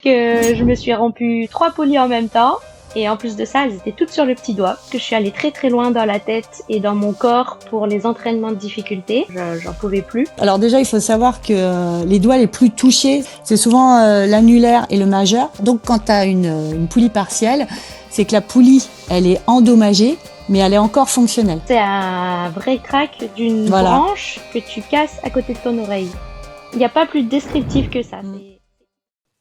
que je me suis rompu 3 poulies en même temps. Et en plus de ça, elles étaient toutes sur le petit doigt, parce que je suis allée très très loin dans la tête et dans mon corps pour les entraînements de difficulté. J'en pouvais plus. Alors déjà, il faut savoir que les doigts les plus touchés, c'est souvent l'annulaire et le majeur. Donc quand tu as une poulie partielle, c'est que la poulie, elle est endommagée, mais elle est encore fonctionnelle. C'est un vrai crack d'une branche que tu casses à côté de ton oreille. Il n'y a pas plus descriptif que ça.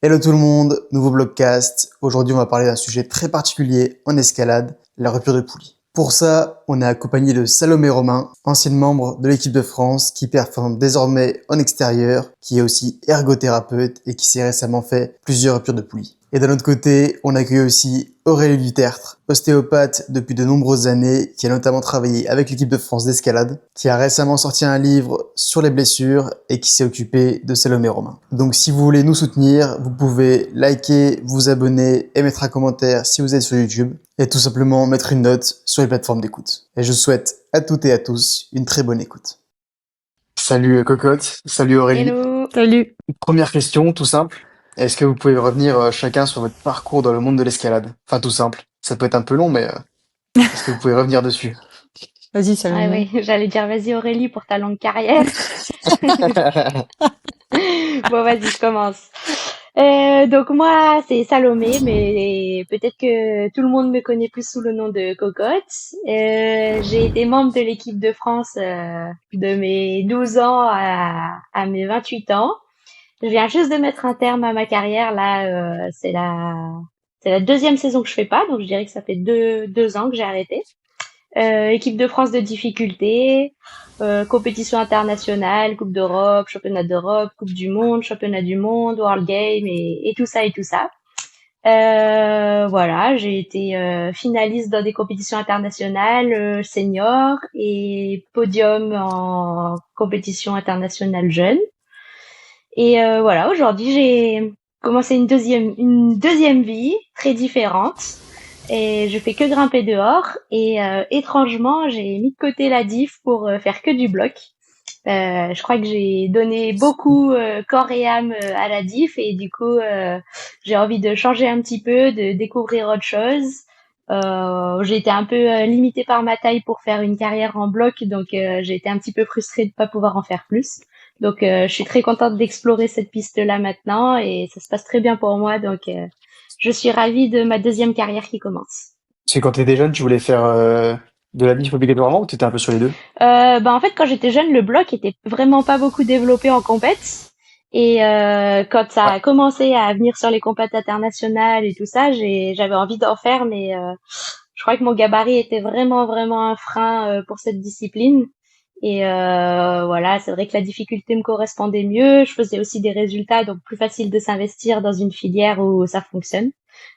Hello tout le monde, nouveau blogcast. Aujourd'hui, on va parler d'un sujet très particulier en escalade, la rupture de poulie. Pour ça, on est accompagné de Salomé Romain, ancienne membre de l'équipe de France, qui performe désormais en extérieur, qui est aussi ergothérapeute et qui s'est récemment fait plusieurs ruptures de poulie. Et d'un autre côté, on accueille aussi Aurélie Dutertre, ostéopathe depuis de nombreuses années, qui a notamment travaillé avec l'équipe de France d'escalade, qui a récemment sorti un livre sur les blessures et qui s'est occupé de Salomé Romain. Donc si vous voulez nous soutenir, vous pouvez liker, vous abonner et mettre un commentaire si vous êtes sur YouTube, et tout simplement mettre une note sur les plateformes d'écoute. Et je souhaite à toutes et à tous une très bonne écoute. Salut Cocotte, salut Aurélie. Hello. Salut. Première question, tout simple. Est-ce que vous pouvez revenir chacun sur votre parcours dans le monde de l'escalade? Enfin, tout simple. Ça peut être un peu long, mais est-ce que vous pouvez revenir dessus? Vas-y, Salomé. Ah oui, j'allais dire vas-y Aurélie pour ta longue carrière. Bon, vas-y, je commence. Donc moi, c'est Salomé, mais peut-être que tout le monde me connaît plus sous le nom de Cocotte. J'ai été membre de l'équipe de France de mes 12 ans à mes 28 ans. Je viens juste de mettre un terme à ma carrière. Là, c'est la deuxième saison que je fais pas, donc je dirais que ça fait deux ans que j'ai arrêté. Équipe de France de difficulté, compétition internationale, Coupe d'Europe, Championnat d'Europe, Coupe du Monde, Championnat du Monde, World Game et tout ça et tout ça. Voilà, j'ai été finaliste dans des compétitions internationales seniors et podium en compétition internationale jeune. Et voilà, aujourd'hui j'ai commencé une deuxième vie très différente. Et je fais que grimper dehors et étrangement j'ai mis de côté la diff pour faire que du bloc. Je crois que j'ai donné beaucoup corps et âme à la diff et du coup j'ai envie de changer un petit peu, de découvrir autre chose. J'ai été un peu limitée par ma taille pour faire une carrière en bloc, donc j'ai été un petit peu frustrée de pas pouvoir en faire plus. Donc je suis très contente d'explorer cette piste-là maintenant et ça se passe très bien pour moi, donc je suis ravie de ma deuxième carrière qui commence. C'est quand t'étais jeune, tu voulais faire de la diff obligatoirement ou t'étais un peu sur les deux? En fait, quand j'étais jeune, le bloc était vraiment pas beaucoup développé en compète. Et quand ça a commencé à venir sur les compètes internationales et tout ça, j'avais envie d'en faire, mais je crois que mon gabarit était vraiment un frein pour cette discipline. Et voilà, c'est vrai que la difficulté me correspondait mieux. Je faisais aussi des résultats, donc plus facile de s'investir dans une filière où ça fonctionne.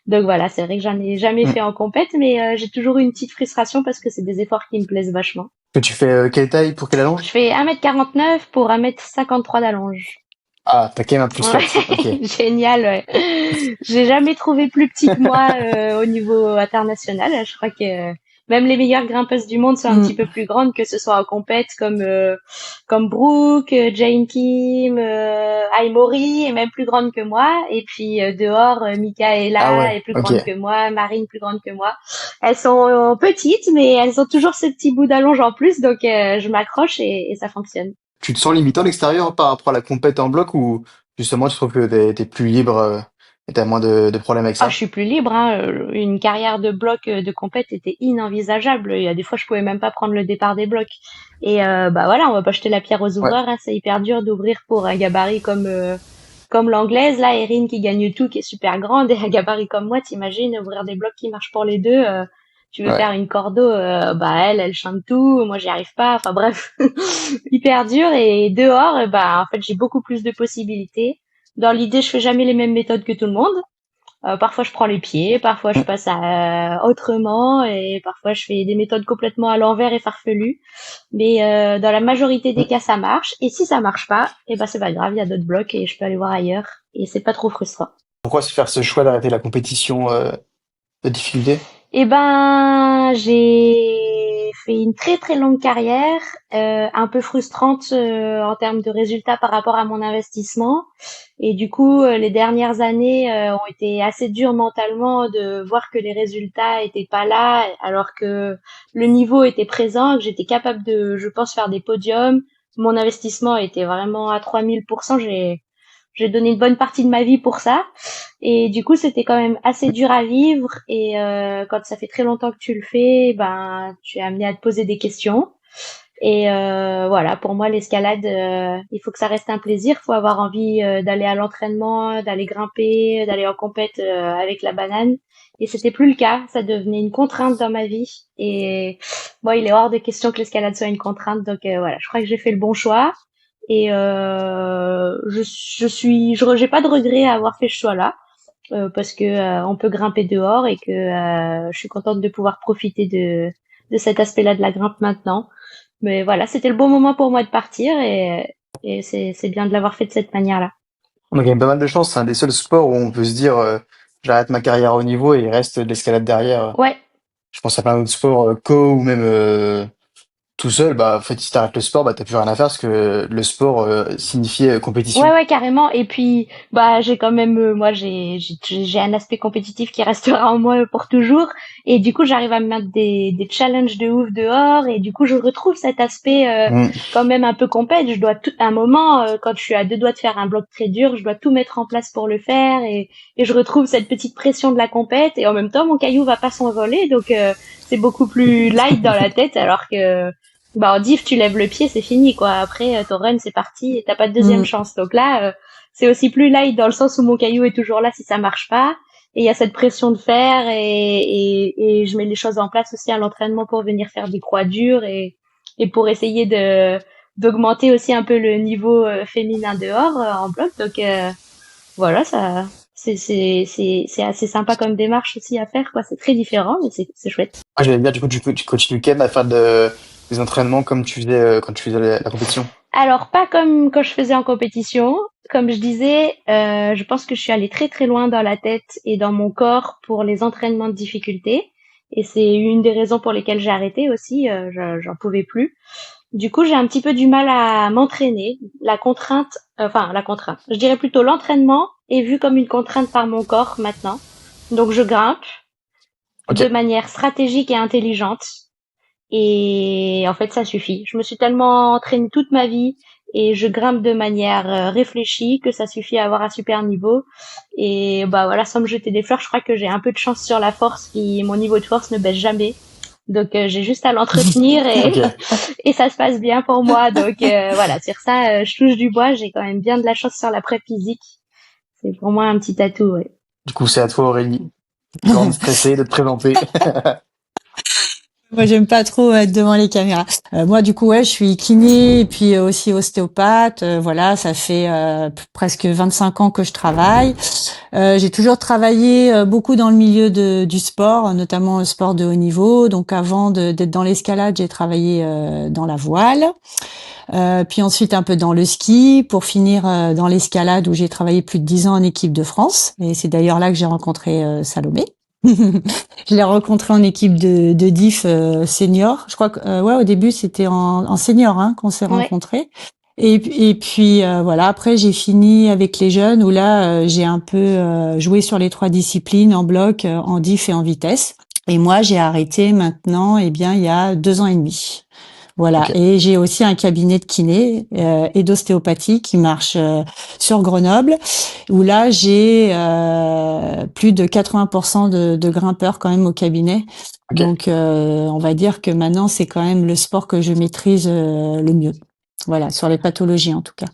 Donc voilà, c'est vrai que j'en ai jamais fait en compète, mais j'ai toujours eu une petite frustration parce que c'est des efforts qui me plaisent vachement. Que tu fais quelle taille pour quelle allonge? Je fais 1m49 pour 1m53 d'allonge. Ah, t'as quand même un plus 4. Ok. Génial, ouais. J'ai jamais trouvé plus petit que moi au niveau international. Je crois que même les meilleures grimpeuses du monde sont un petit peu plus grandes, que ce soit en compète comme Brooke, Jane Kim, Aimori est même plus grande que moi. Et puis dehors, Michaela est plus grande que moi, Marine plus grande que moi. Elles sont petites, mais elles ont toujours ce petit bout d'allonge en plus, donc je m'accroche et ça fonctionne. Tu te sens limité en extérieur par rapport à la compète en bloc ou justement tu trouves que t'es plus libre et t'as moins de problèmes avec Ah, ça? je suis plus libre, hein. Une carrière de bloc de compète était inenvisageable. Il y a des fois, je pouvais même pas prendre le départ des blocs. Et bah voilà, on va pas jeter la pierre aux ouvreurs. Hein. C'est hyper dur d'ouvrir pour un gabarit comme l'anglaise, là, Erin qui gagne tout, qui est super grande, et un gabarit comme moi, t'imagines ouvrir des blocs qui marchent pour les deux. Tu veux faire une cordeau, bah elle chante tout, moi j'y arrive pas. Enfin bref, hyper dur. Et dehors, bah en fait, j'ai beaucoup plus de possibilités. Dans l'idée, je fais jamais les mêmes méthodes que tout le monde. Parfois je prends les pieds, parfois je passe à autrement et parfois je fais des méthodes complètement à l'envers et farfelues. Mais dans la majorité des cas ça marche et si ça marche pas, et ben c'est pas grave, il y a d'autres blocs et je peux aller voir ailleurs et c'est pas trop frustrant. Pourquoi se faire ce choix d'arrêter la compétition de difficulté? Eh ben j'ai fait une très très longue carrière, un peu frustrante en termes de résultats par rapport à mon investissement. Et du coup, les dernières années ont été assez dures mentalement de voir que les résultats étaient pas là, alors que le niveau était présent, que j'étais capable de, je pense, faire des podiums. Mon investissement était vraiment à 3000%. J'ai donné une bonne partie de ma vie pour ça. Et du coup, c'était quand même assez dur à vivre. Et quand ça fait très longtemps que tu le fais, ben, tu es amené à te poser des questions. Et voilà, pour moi, l'escalade, il faut que ça reste un plaisir. Il faut avoir envie d'aller à l'entraînement, d'aller grimper, d'aller en compète avec la banane. Et c'était plus le cas. Ça devenait une contrainte dans ma vie. Et moi, il est hors de question que l'escalade soit une contrainte. Donc voilà, je crois que j'ai fait le bon choix. Et j'ai pas de regret à avoir fait ce choix-là. Parce que on peut grimper dehors et que je suis contente de pouvoir profiter de cet aspect-là de la grimpe maintenant. Mais voilà, c'était le bon moment pour moi de partir et c'est bien de l'avoir fait de cette manière-là. On a quand même pas mal de chance. C'est un des seuls sports où on peut se dire j'arrête ma carrière au niveau et il reste de l'escalade derrière. Ouais, Je pense à plein d'autres sports, co ou même tout seul. Bah, en fait, si t'arrêtes le sport, bah, t'as plus rien à faire parce que le sport signifie ouais, compétition. ouais, carrément. Et puis, bah, j'ai quand même, moi, j'ai un aspect compétitif qui restera en moi pour toujours. Et du coup, j'arrive à me mettre des challenges de ouf dehors. Et du coup, je retrouve cet aspect Mm. quand même un peu compète. Je dois tout, à un moment, quand je suis à deux doigts de faire un bloc très dur, je dois tout mettre en place pour le faire. Et je retrouve cette petite pression de la compète. Et en même temps, mon caillou va pas s'envoler, donc c'est beaucoup plus light dans la tête, alors que bah, en diff, tu lèves le pied, c'est fini, quoi. Après, ton run, c'est parti et t'as pas de deuxième Mm. chance. Donc là, c'est aussi plus light dans le sens où mon caillou est toujours là si ça marche pas. Et il y a cette pression de faire et je mets les choses en place aussi à l'entraînement pour venir faire des croix dures et pour essayer d'augmenter aussi un peu le niveau féminin dehors en bloc. Donc voilà, ça, c'est assez sympa comme démarche aussi à faire, quoi. C'est très différent, mais c'est chouette. Ah, j'allais dire, du coup, tu continues quand même à faire des entraînements comme tu faisais quand tu faisais la compétition. Alors, pas comme quand je faisais en compétition. Comme je disais, je pense que je suis allée très très loin dans la tête et dans mon corps pour les entraînements de difficulté. Et c'est une des raisons pour lesquelles j'ai arrêté aussi. J'en pouvais plus. Du coup, j'ai un petit peu du mal à m'entraîner. La contrainte, enfin la contrainte. Je dirais plutôt l'entraînement est vu comme une contrainte par mon corps maintenant. Donc, je grimpe Ok. de manière stratégique et intelligente. Et en fait, ça suffit. Je me suis tellement entraînée toute ma vie et je grimpe de manière réfléchie que ça suffit à avoir un super niveau. Et bah voilà, sans me jeter des fleurs, je crois que j'ai un peu de chance sur la force, qui mon niveau de force ne baisse jamais. Donc j'ai juste à l'entretenir et Ok. et ça se passe bien pour moi. Donc voilà, sur ça, je touche du bois. J'ai quand même bien de la chance sur la pré physique. C'est pour moi un petit atout. Ouais. Du coup, c'est à toi, Aurélie. Grande stressée de te présenter. Moi, j'aime pas trop être devant les caméras. Moi, du coup, ouais, je suis kiné et puis aussi ostéopathe. Voilà, ça fait presque 25 ans que je travaille. J'ai toujours travaillé beaucoup dans le milieu du sport, notamment le sport de haut niveau. Donc, avant d'être dans l'escalade, j'ai travaillé dans la voile. Puis ensuite un peu dans le ski, pour finir dans l'escalade où j'ai travaillé plus de 10 ans en équipe de France. Et c'est d'ailleurs là que j'ai rencontré Salomé. Je l'ai rencontré en équipe de diff senior. Je crois que ouais, au début c'était en senior qu'on s'est Ouais. rencontrés. Et puis voilà, après j'ai fini avec les jeunes où là j'ai un peu joué sur les trois disciplines en bloc, en diff et en vitesse. Et moi j'ai arrêté maintenant, eh bien il y a 2 ans et demi. Voilà, Ok. et j'ai aussi un cabinet de kiné et d'ostéopathie qui marche sur Grenoble, où là j'ai plus de 80% de grimpeurs quand même au cabinet. Ok. Donc on va dire que maintenant c'est quand même le sport que je maîtrise le mieux. Voilà, sur les pathologies en tout cas.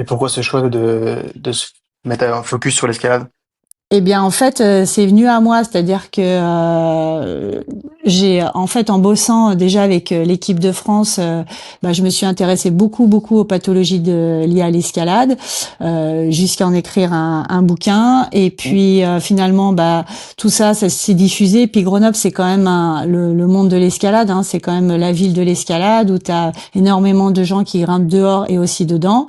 Et pourquoi ce choix de se mettre un focus sur l'escalade? Eh bien, en fait, c'est venu à moi, c'est-à-dire que j'ai, en fait, en bossant déjà avec l'équipe de France, bah, je me suis intéressée beaucoup aux pathologies liées à l'escalade, jusqu'à en écrire un bouquin. Et puis finalement, bah, tout ça s'est diffusé. Puis Grenoble, c'est quand même le monde de l'escalade, c'est quand même la ville de l'escalade où tu as énormément de gens qui grimpent dehors et aussi dedans.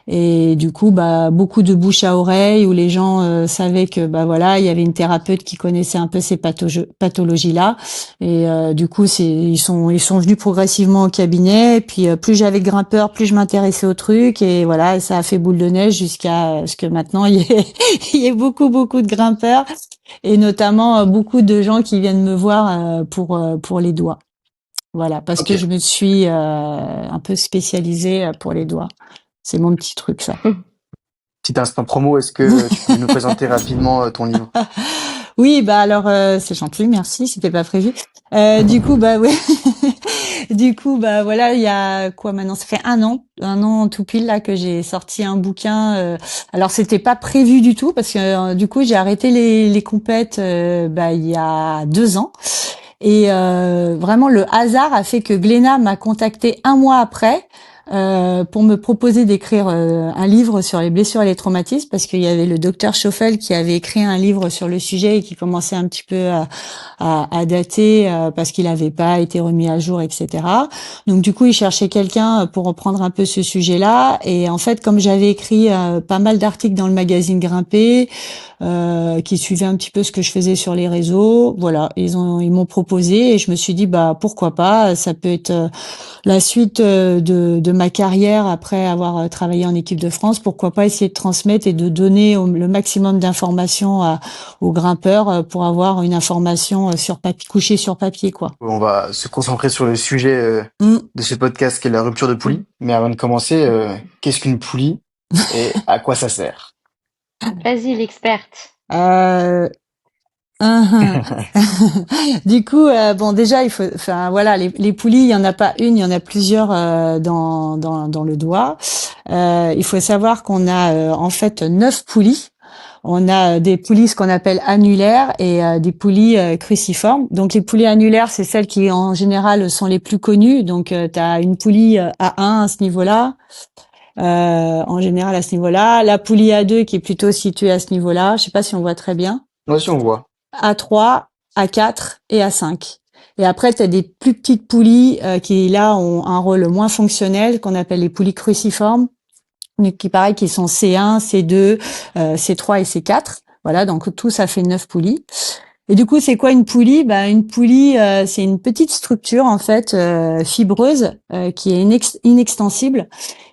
Et du coup, beaucoup de bouche à oreille où les gens savaient que voilà, il y avait une thérapeute qui connaissait un peu ces pathologies-là. Et du coup, ils sont venus progressivement au cabinet. Et puis plus j'avais de grimpeurs, plus je m'intéressais au truc. Et voilà, ça a fait boule de neige jusqu'à ce que maintenant il y ait beaucoup de grimpeurs et notamment beaucoup de gens qui viennent me voir pour les doigts. Voilà, parce que Ok. je me suis un peu spécialisée pour les doigts. C'est mon petit truc, ça. Petit instant promo, est-ce que tu peux nous présenter rapidement ton livre? Oui, alors c'est gentil, merci, c'était pas prévu. Du coup, ouais. Du coup, voilà, il y a quoi maintenant? Ça fait un an tout pile là que j'ai sorti un bouquin. Alors c'était pas prévu du tout parce que du coup j'ai arrêté les compètes il y a 2 ans. Et vraiment, le hasard a fait que Glénat m'a contacté un mois après pour me proposer d'écrire un livre sur les blessures et les traumatismes, parce qu'il y avait le docteur Schoffel qui avait écrit un livre sur le sujet et qui commençait un petit peu à dater parce qu'il n'avait pas été remis à jour, etc. Donc du coup, il cherchait quelqu'un pour reprendre un peu ce sujet-là. Et en fait, comme j'avais écrit pas mal d'articles dans le magazine Grimper, qui suivaient un petit peu ce que je faisais sur les réseaux. Voilà, ils m'ont proposé et je me suis dit pourquoi pas, ça peut être la suite de ma carrière après avoir travaillé en équipe de France. Pourquoi pas essayer de transmettre et de donner le maximum d'informations aux grimpeurs pour avoir une information sur papier, couchée sur papier, quoi. On va se concentrer sur le sujet Mm. de ce podcast qui est la rupture de poulie. Mais avant de commencer, qu'est-ce qu'une poulie et à quoi ça sert? Vas-y, l'experte. Euh, Uhum. Du coup, déjà, enfin voilà, les poulies, il y en a pas une, il y en a plusieurs dans le doigt. Il faut savoir qu'on a en fait 9 poulies. On a des poulies ce qu'on appelle annulaires et des poulies cruciformes. Donc les poulies annulaires, c'est celles qui en général sont les plus connues. Donc tu as une poulie A1 à ce niveau-là. En général à ce niveau-là, la poulie A2 qui est plutôt située à ce niveau-là. Je sais pas si on voit très bien. Moi aussi, on voit. A3, A4 et A5. Et après, tu as des plus petites poulies qui, là, ont un rôle moins fonctionnel, qu'on appelle les poulies cruciformes, mais qui, pareil, qui sont C1, C2, C3 et C4. Voilà, donc tout, ça fait 9 poulies. Et du coup, c'est quoi une poulie? Une poulie, c'est une petite structure, en fait, fibreuse, qui est inextensible,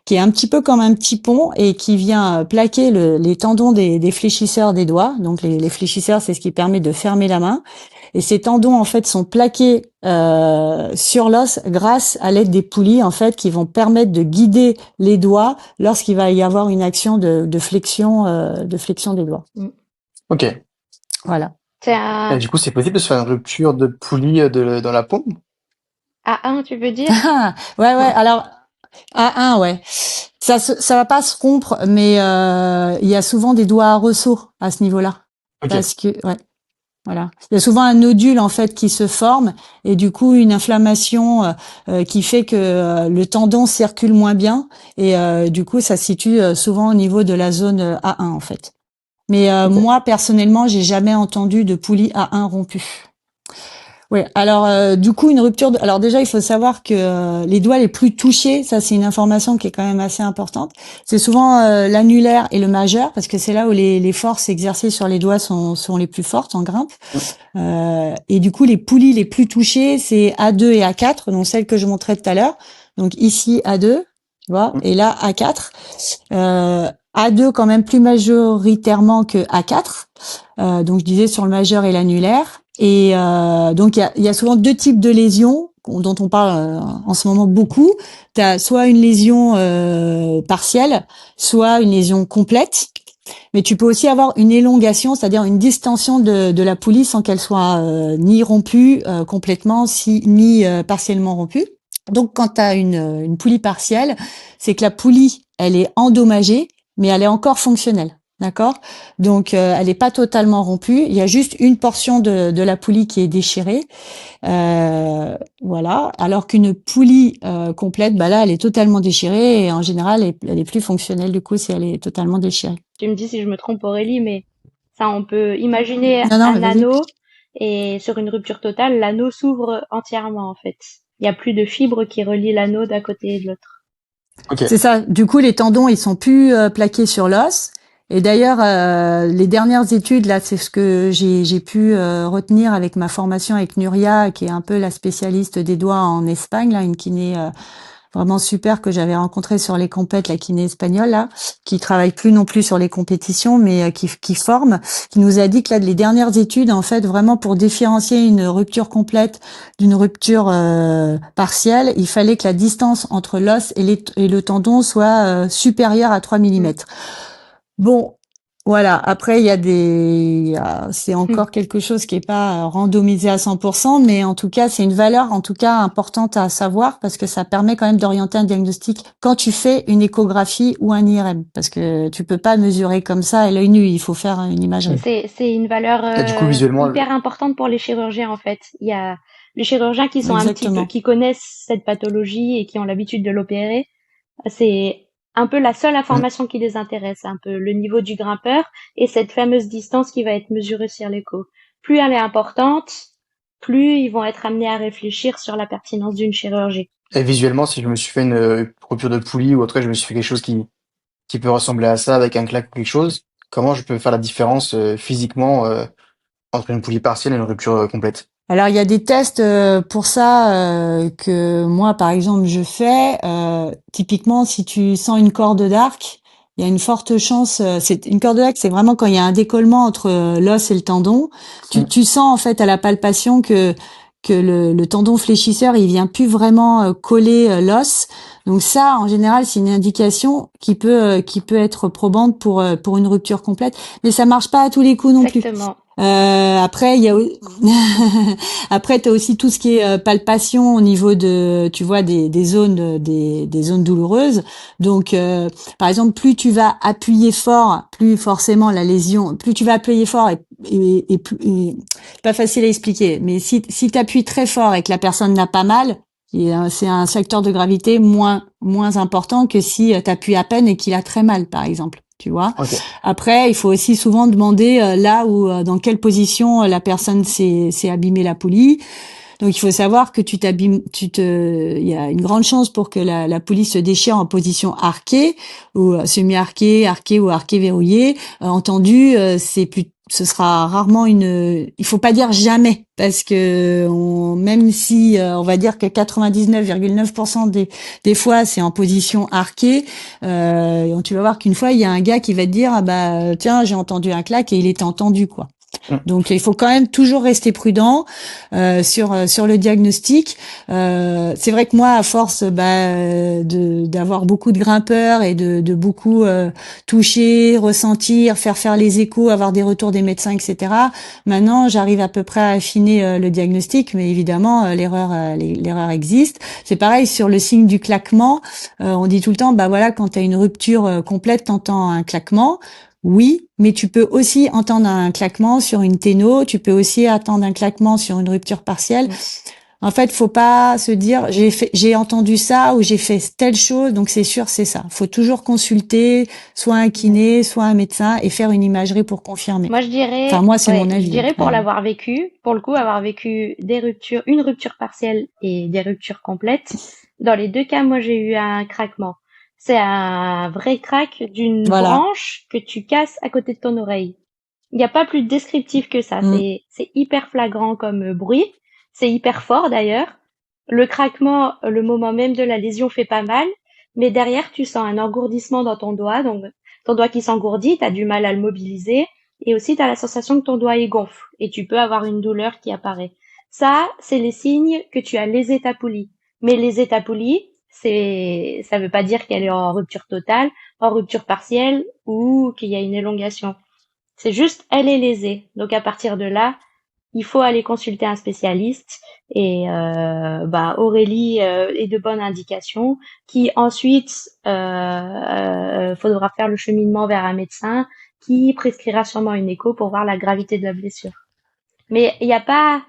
qui est un petit peu comme un petit pont et qui vient plaquer les tendons des fléchisseurs des doigts. Donc les fléchisseurs, c'est ce qui permet de fermer la main. Et ces tendons en fait sont plaqués sur l'os grâce à l'aide des poulies en fait qui vont permettre de guider les doigts lorsqu'il va y avoir une action de flexion des doigts. Ok. Voilà. Et du coup, c'est possible de se faire une rupture de poulie dans la paume? A1, tu veux dire? Ouais. Alors A1, ouais. Ça va pas se rompre, mais il y a souvent des doigts à ressaut à ce niveau-là. Ok. Parce que, ouais, voilà. Il y a souvent un nodule, en fait, qui se forme et du coup, une inflammation qui fait que le tendon circule moins bien et du coup, ça se situe souvent au niveau de la zone A1, en fait. Mais moi, personnellement, j'ai jamais entendu de poulie A1 rompue. Oui, alors du coup une rupture. Alors déjà il faut savoir que les doigts les plus touchés, ça c'est une information qui est quand même assez importante. C'est souvent l'annulaire et le majeur parce que c'est là où les forces exercées sur les doigts sont les plus fortes en grimpe. Et du coup les poulies les plus touchées c'est A2 et A4, donc celles que je montrais tout à l'heure. Donc ici A2, tu vois, et là A4. A2 quand même plus majoritairement que A4. Donc je disais sur le majeur et l'annulaire. Et donc il y a souvent 2 types de lésions dont on parle en ce moment beaucoup. Tu as soit une lésion partielle, soit une lésion complète. Mais tu peux aussi avoir une élongation, c'est-à-dire une distension de la poulie sans qu'elle soit ni rompue complètement, ni partiellement rompue. Donc quand tu as une poulie partielle, c'est que la poulie, elle est endommagée, mais elle est encore fonctionnelle. D'accord? Donc, elle n'est pas totalement rompue. Il y a juste une portion de la poulie qui est déchirée. Voilà. Alors qu'une poulie complète, là, elle est totalement déchirée et en général, elle est plus fonctionnelle du coup si elle est totalement déchirée. Tu me dis si je me trompe, Aurélie, mais ça, on peut imaginer Non, mais un vas-y. anneau et sur une rupture totale, l'anneau s'ouvre entièrement, en fait. Il n'y a plus de fibres qui relient l'anneau d'un côté et de l'autre. Ok. C'est ça. Du coup, les tendons, ils sont plus plaqués sur l'os. Et d'ailleurs, les dernières études, là, c'est ce que j'ai pu retenir avec ma formation avec Nuria, qui est un peu la spécialiste des doigts en Espagne, là, une kiné vraiment super que j'avais rencontrée sur les compètes, la kiné espagnole, là, qui travaille plus non plus sur les compétitions, mais qui forme, qui nous a dit que là, les dernières études, en fait, vraiment pour différencier une rupture complète d'une rupture partielle, il fallait que la distance entre l'os et le tendon soit supérieure à 3 Mm. millimètres. Bon, voilà. Après, c'est encore quelque chose qui est pas randomisé à 100%, mais en tout cas, c'est une valeur, en tout cas, importante à savoir parce que ça permet quand même d'orienter un diagnostic quand tu fais une échographie ou un IRM, parce que tu peux pas mesurer comme ça à l'œil nu. Il faut faire une Et imagerie. c'est une valeur Et du coup, visuellement, hyper importante pour les chirurgiens en fait. Il y a les chirurgiens qui sont un petit peu, Exactement. qui connaissent cette pathologie et qui ont l'habitude de l'opérer. C'est un peu la seule hmm. information qui les intéresse, un peu le niveau du grimpeur et cette fameuse distance qui va être mesurée sur l'écho. Plus elle est importante, plus ils vont être amenés à réfléchir sur la pertinence d'une chirurgie. Et visuellement, si je me suis fait une rupture de poulie ou autre, je me suis fait quelque chose qui peut ressembler à ça avec un claque ou quelque chose, comment je peux faire la différence physiquement entre une poulie partielle et une rupture complète? Alors il y a des tests pour ça que moi par exemple je fais. Typiquement si tu sens une corde d'arc, il y a une forte chance. C'est une corde d'arc, c'est vraiment quand il y a un décollement entre l'os et le tendon. Hmm. Tu sens en fait à la palpation que le tendon fléchisseur il vient plus vraiment coller l'os. Donc ça en général c'est une indication qui peut être probante pour une rupture complète. Mais ça marche pas à tous les coups non plus. Exactement. Après, il y a après t'as aussi tout ce qui est palpation au niveau de, tu vois, des zones des zones douloureuses. Donc, par exemple, plus tu vas appuyer fort, plus forcément la lésion, plus tu vas appuyer fort c'est pas facile à expliquer. Mais si t'appuies très fort et que la personne n'a pas mal, c'est un facteur de gravité moins important que si t'appuies à peine et qu'il a très mal, par exemple. Tu vois. Ok. Après, il faut aussi souvent demander là où, dans quelle position la personne s'est abîmée la poulie. Donc, il faut savoir que il y a une grande chance pour que la poulie se déchire en position arquée ou semi-arquée, arquée ou arquée verrouillée. Entendu, ce sera rarement il faut pas dire jamais parce que même si on va dire que 99,9% des fois c'est en position arquée, tu vas voir qu'une fois il y a un gars qui va te dire ah bah tiens j'ai entendu un claque et il était entendu quoi. Hmm. Donc il faut quand même toujours rester prudent sur le diagnostic. C'est vrai que moi, à force d'avoir beaucoup de grimpeurs et de beaucoup toucher, ressentir, faire les échos, avoir des retours des médecins, etc. Maintenant, j'arrive à peu près à affiner le diagnostic, mais évidemment l'erreur existe. C'est pareil sur le signe du claquement. On dit tout le temps, bah voilà, quand tu as une rupture complète, t'entends un claquement. Oui, mais tu peux aussi entendre un claquement sur une téno, tu peux aussi entendre un claquement sur une rupture partielle. Mm. En fait, faut pas se dire j'ai entendu ça ou j'ai fait telle chose, donc c'est sûr c'est ça. Faut toujours consulter soit un kiné, soit un médecin et faire une imagerie pour confirmer. Moi, je dirais, Enfin moi c'est ouais, mon je avis dirais après. pour l'avoir vécu, pour le coup, avoir vécu des ruptures, une rupture partielle et des ruptures complètes. Dans les deux cas, moi, j'ai eu un craquement. C'est un vrai crack d'une Voilà. branche que tu casses à côté de ton oreille. Il n'y a pas plus descriptif que ça. Mm. C'est hyper flagrant comme bruit. C'est hyper fort d'ailleurs. Le craquement, le moment même de la lésion fait pas mal, mais derrière, tu sens un engourdissement dans ton doigt, donc ton doigt qui s'engourdit, t'as du mal à le mobiliser, et aussi t'as la sensation que ton doigt est gonfle, et tu peux avoir une douleur qui apparaît. Ça, c'est les signes que tu as lésé ta poulie. Mais léser ta poulie, ça veut pas dire qu'elle est en rupture totale, en rupture partielle, ou qu'il y a une élongation. C'est juste, elle est lésée. Donc à partir de là, il faut aller consulter un spécialiste et Aurélie est de bonne indication qui ensuite faudra faire le cheminement vers un médecin qui prescrira sûrement une écho pour voir la gravité de la blessure. Mais il n'y a pas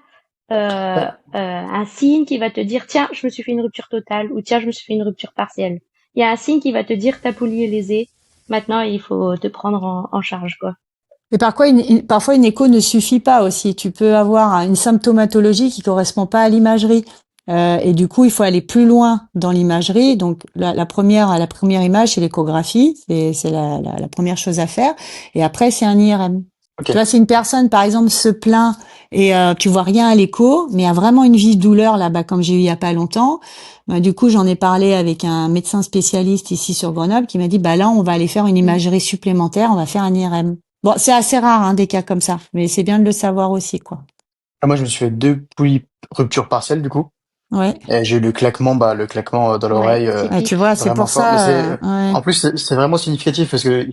un signe qui va te dire tiens je me suis fait une rupture totale ou tiens je me suis fait une rupture partielle. Il y a un signe qui va te dire ta poulie est lésée. Maintenant il faut te prendre en charge quoi. Et parfois une écho ne suffit pas aussi. Tu peux avoir une symptomatologie qui correspond pas à l'imagerie. Et du coup, il faut aller plus loin dans l'imagerie. Donc, la première image, c'est l'échographie. C'est la première chose à faire. Et après, c'est un IRM. Ok. Tu vois, si une personne, par exemple, se plaint et tu vois rien à l'écho, mais a vraiment une vive douleur là-bas, comme j'ai eu il y a pas longtemps, bah, du coup, j'en ai parlé avec un médecin spécialiste ici sur Grenoble qui m'a dit, bah là, on va aller faire une imagerie supplémentaire, on va faire un IRM. Bon, c'est assez rare, hein, des cas comme ça, mais c'est bien de le savoir aussi, quoi. Ah, moi, je me suis fait 2 poulies rupture partielle, du coup. Ouais. Et j'ai eu le claquement dans Ouais, l'oreille, Ouais, tu typique. vois, c'est vraiment pour fort. Mais ça, ouais. en plus, c'est vraiment significatif parce que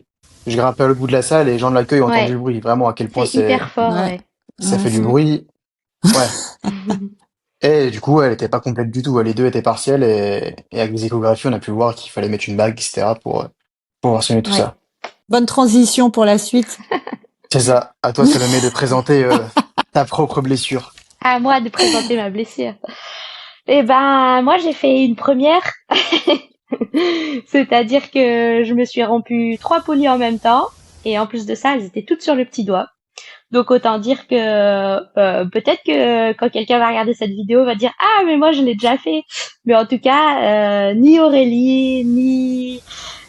je grimpais à l'autre bout de la salle et les gens de l'accueil ont entendu Ouais, le bruit. Vraiment, à quel point c'est hyper fort, Ouais. ouais. ça Ouais, fait du Mm. bruit. Ouais. Et du coup, elle était pas complète du tout. Les deux étaient partielles et avec les échographies, on a pu voir qu'il fallait mettre une bague, etc. pour voir soigner tout Ouais. ça. Bonne transition pour la suite. C'est ça. À toi, Salomé, de présenter ta propre blessure. À moi de présenter ma blessure. Eh ben, moi, j'ai fait une première. C'est-à-dire que je me suis rompu 3 poulies en même temps. Et en plus de ça, elles étaient toutes sur le petit doigt. Donc autant dire que peut-être que quand quelqu'un va regarder cette vidéo, va dire ah mais moi je l'ai déjà fait. Mais en tout cas, ni Aurélie, ni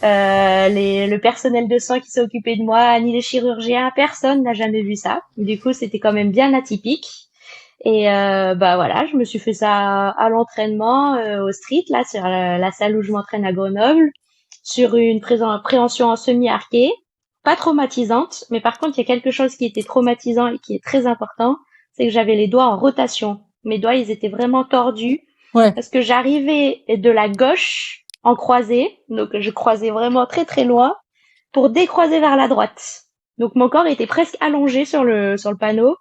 le personnel de soins qui s'est occupé de moi, ni les chirurgiens, personne n'a jamais vu ça. Du coup, c'était quand même bien atypique. Et bah voilà, je me suis fait ça à l'entraînement au street là sur la salle où je m'entraîne à Grenoble, sur une préhension en semi-arqué, pas traumatisante, mais par contre il y a quelque chose qui était traumatisant et qui est très important, c'est que j'avais les doigts en rotation. Mes doigts ils étaient vraiment tordus Ouais. parce que j'arrivais de la gauche en croisée, donc je croisais vraiment très très loin pour décroiser vers la droite. Donc mon corps était presque allongé sur le panneau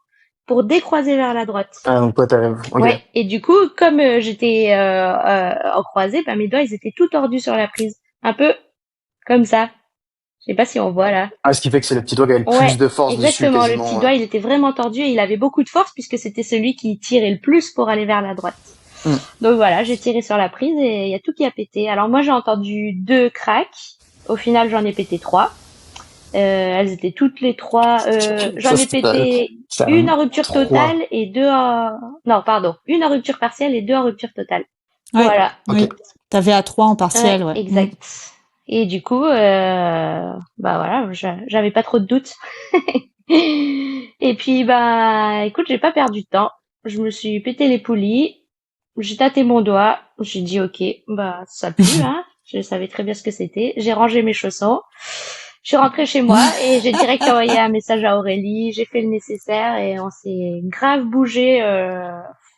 pour décroiser vers la droite. Ah, donc toi, t'arrives. Ok. Ouais, et du coup, comme j'étais en croisée, bah, mes doigts, ils étaient tout tordus sur la prise. Un peu comme ça. Je sais pas si on voit là. Ah, ce qui fait que c'est le petit doigt qui a le Ouais, plus de force dessus, exactement. Le petit quasiment. doigt, il était vraiment tordu et il avait beaucoup de force puisque c'était celui qui tirait le plus pour aller vers la droite. Hmm. Donc voilà, j'ai tiré sur la prise et il y a tout qui a pété. Alors moi, j'ai entendu 2 cracks. Au final, j'en ai pété 3. Elles étaient toutes les 3. J'en Ça, ai pété c'est une un en rupture 3. totale et 2 en... Non, pardon. Une en rupture partielle et 2 en rupture totale. Ouais. Voilà. Oui. Ok. T'avais à 3 en Ouais, partiel, ouais. exact. Et du coup, bah voilà, j'avais pas trop de doutes. Et puis, bah, écoute, j'ai pas perdu de temps. Je me suis pété les poulies. J'ai tâté mon doigt. J'ai dit, ok, bah, ça pue, hein. Je savais très bien ce que c'était. J'ai rangé mes chaussons. Je suis rentrée chez moi et j'ai direct envoyé un message à Aurélie. J'ai fait le nécessaire et on s'est grave bougé.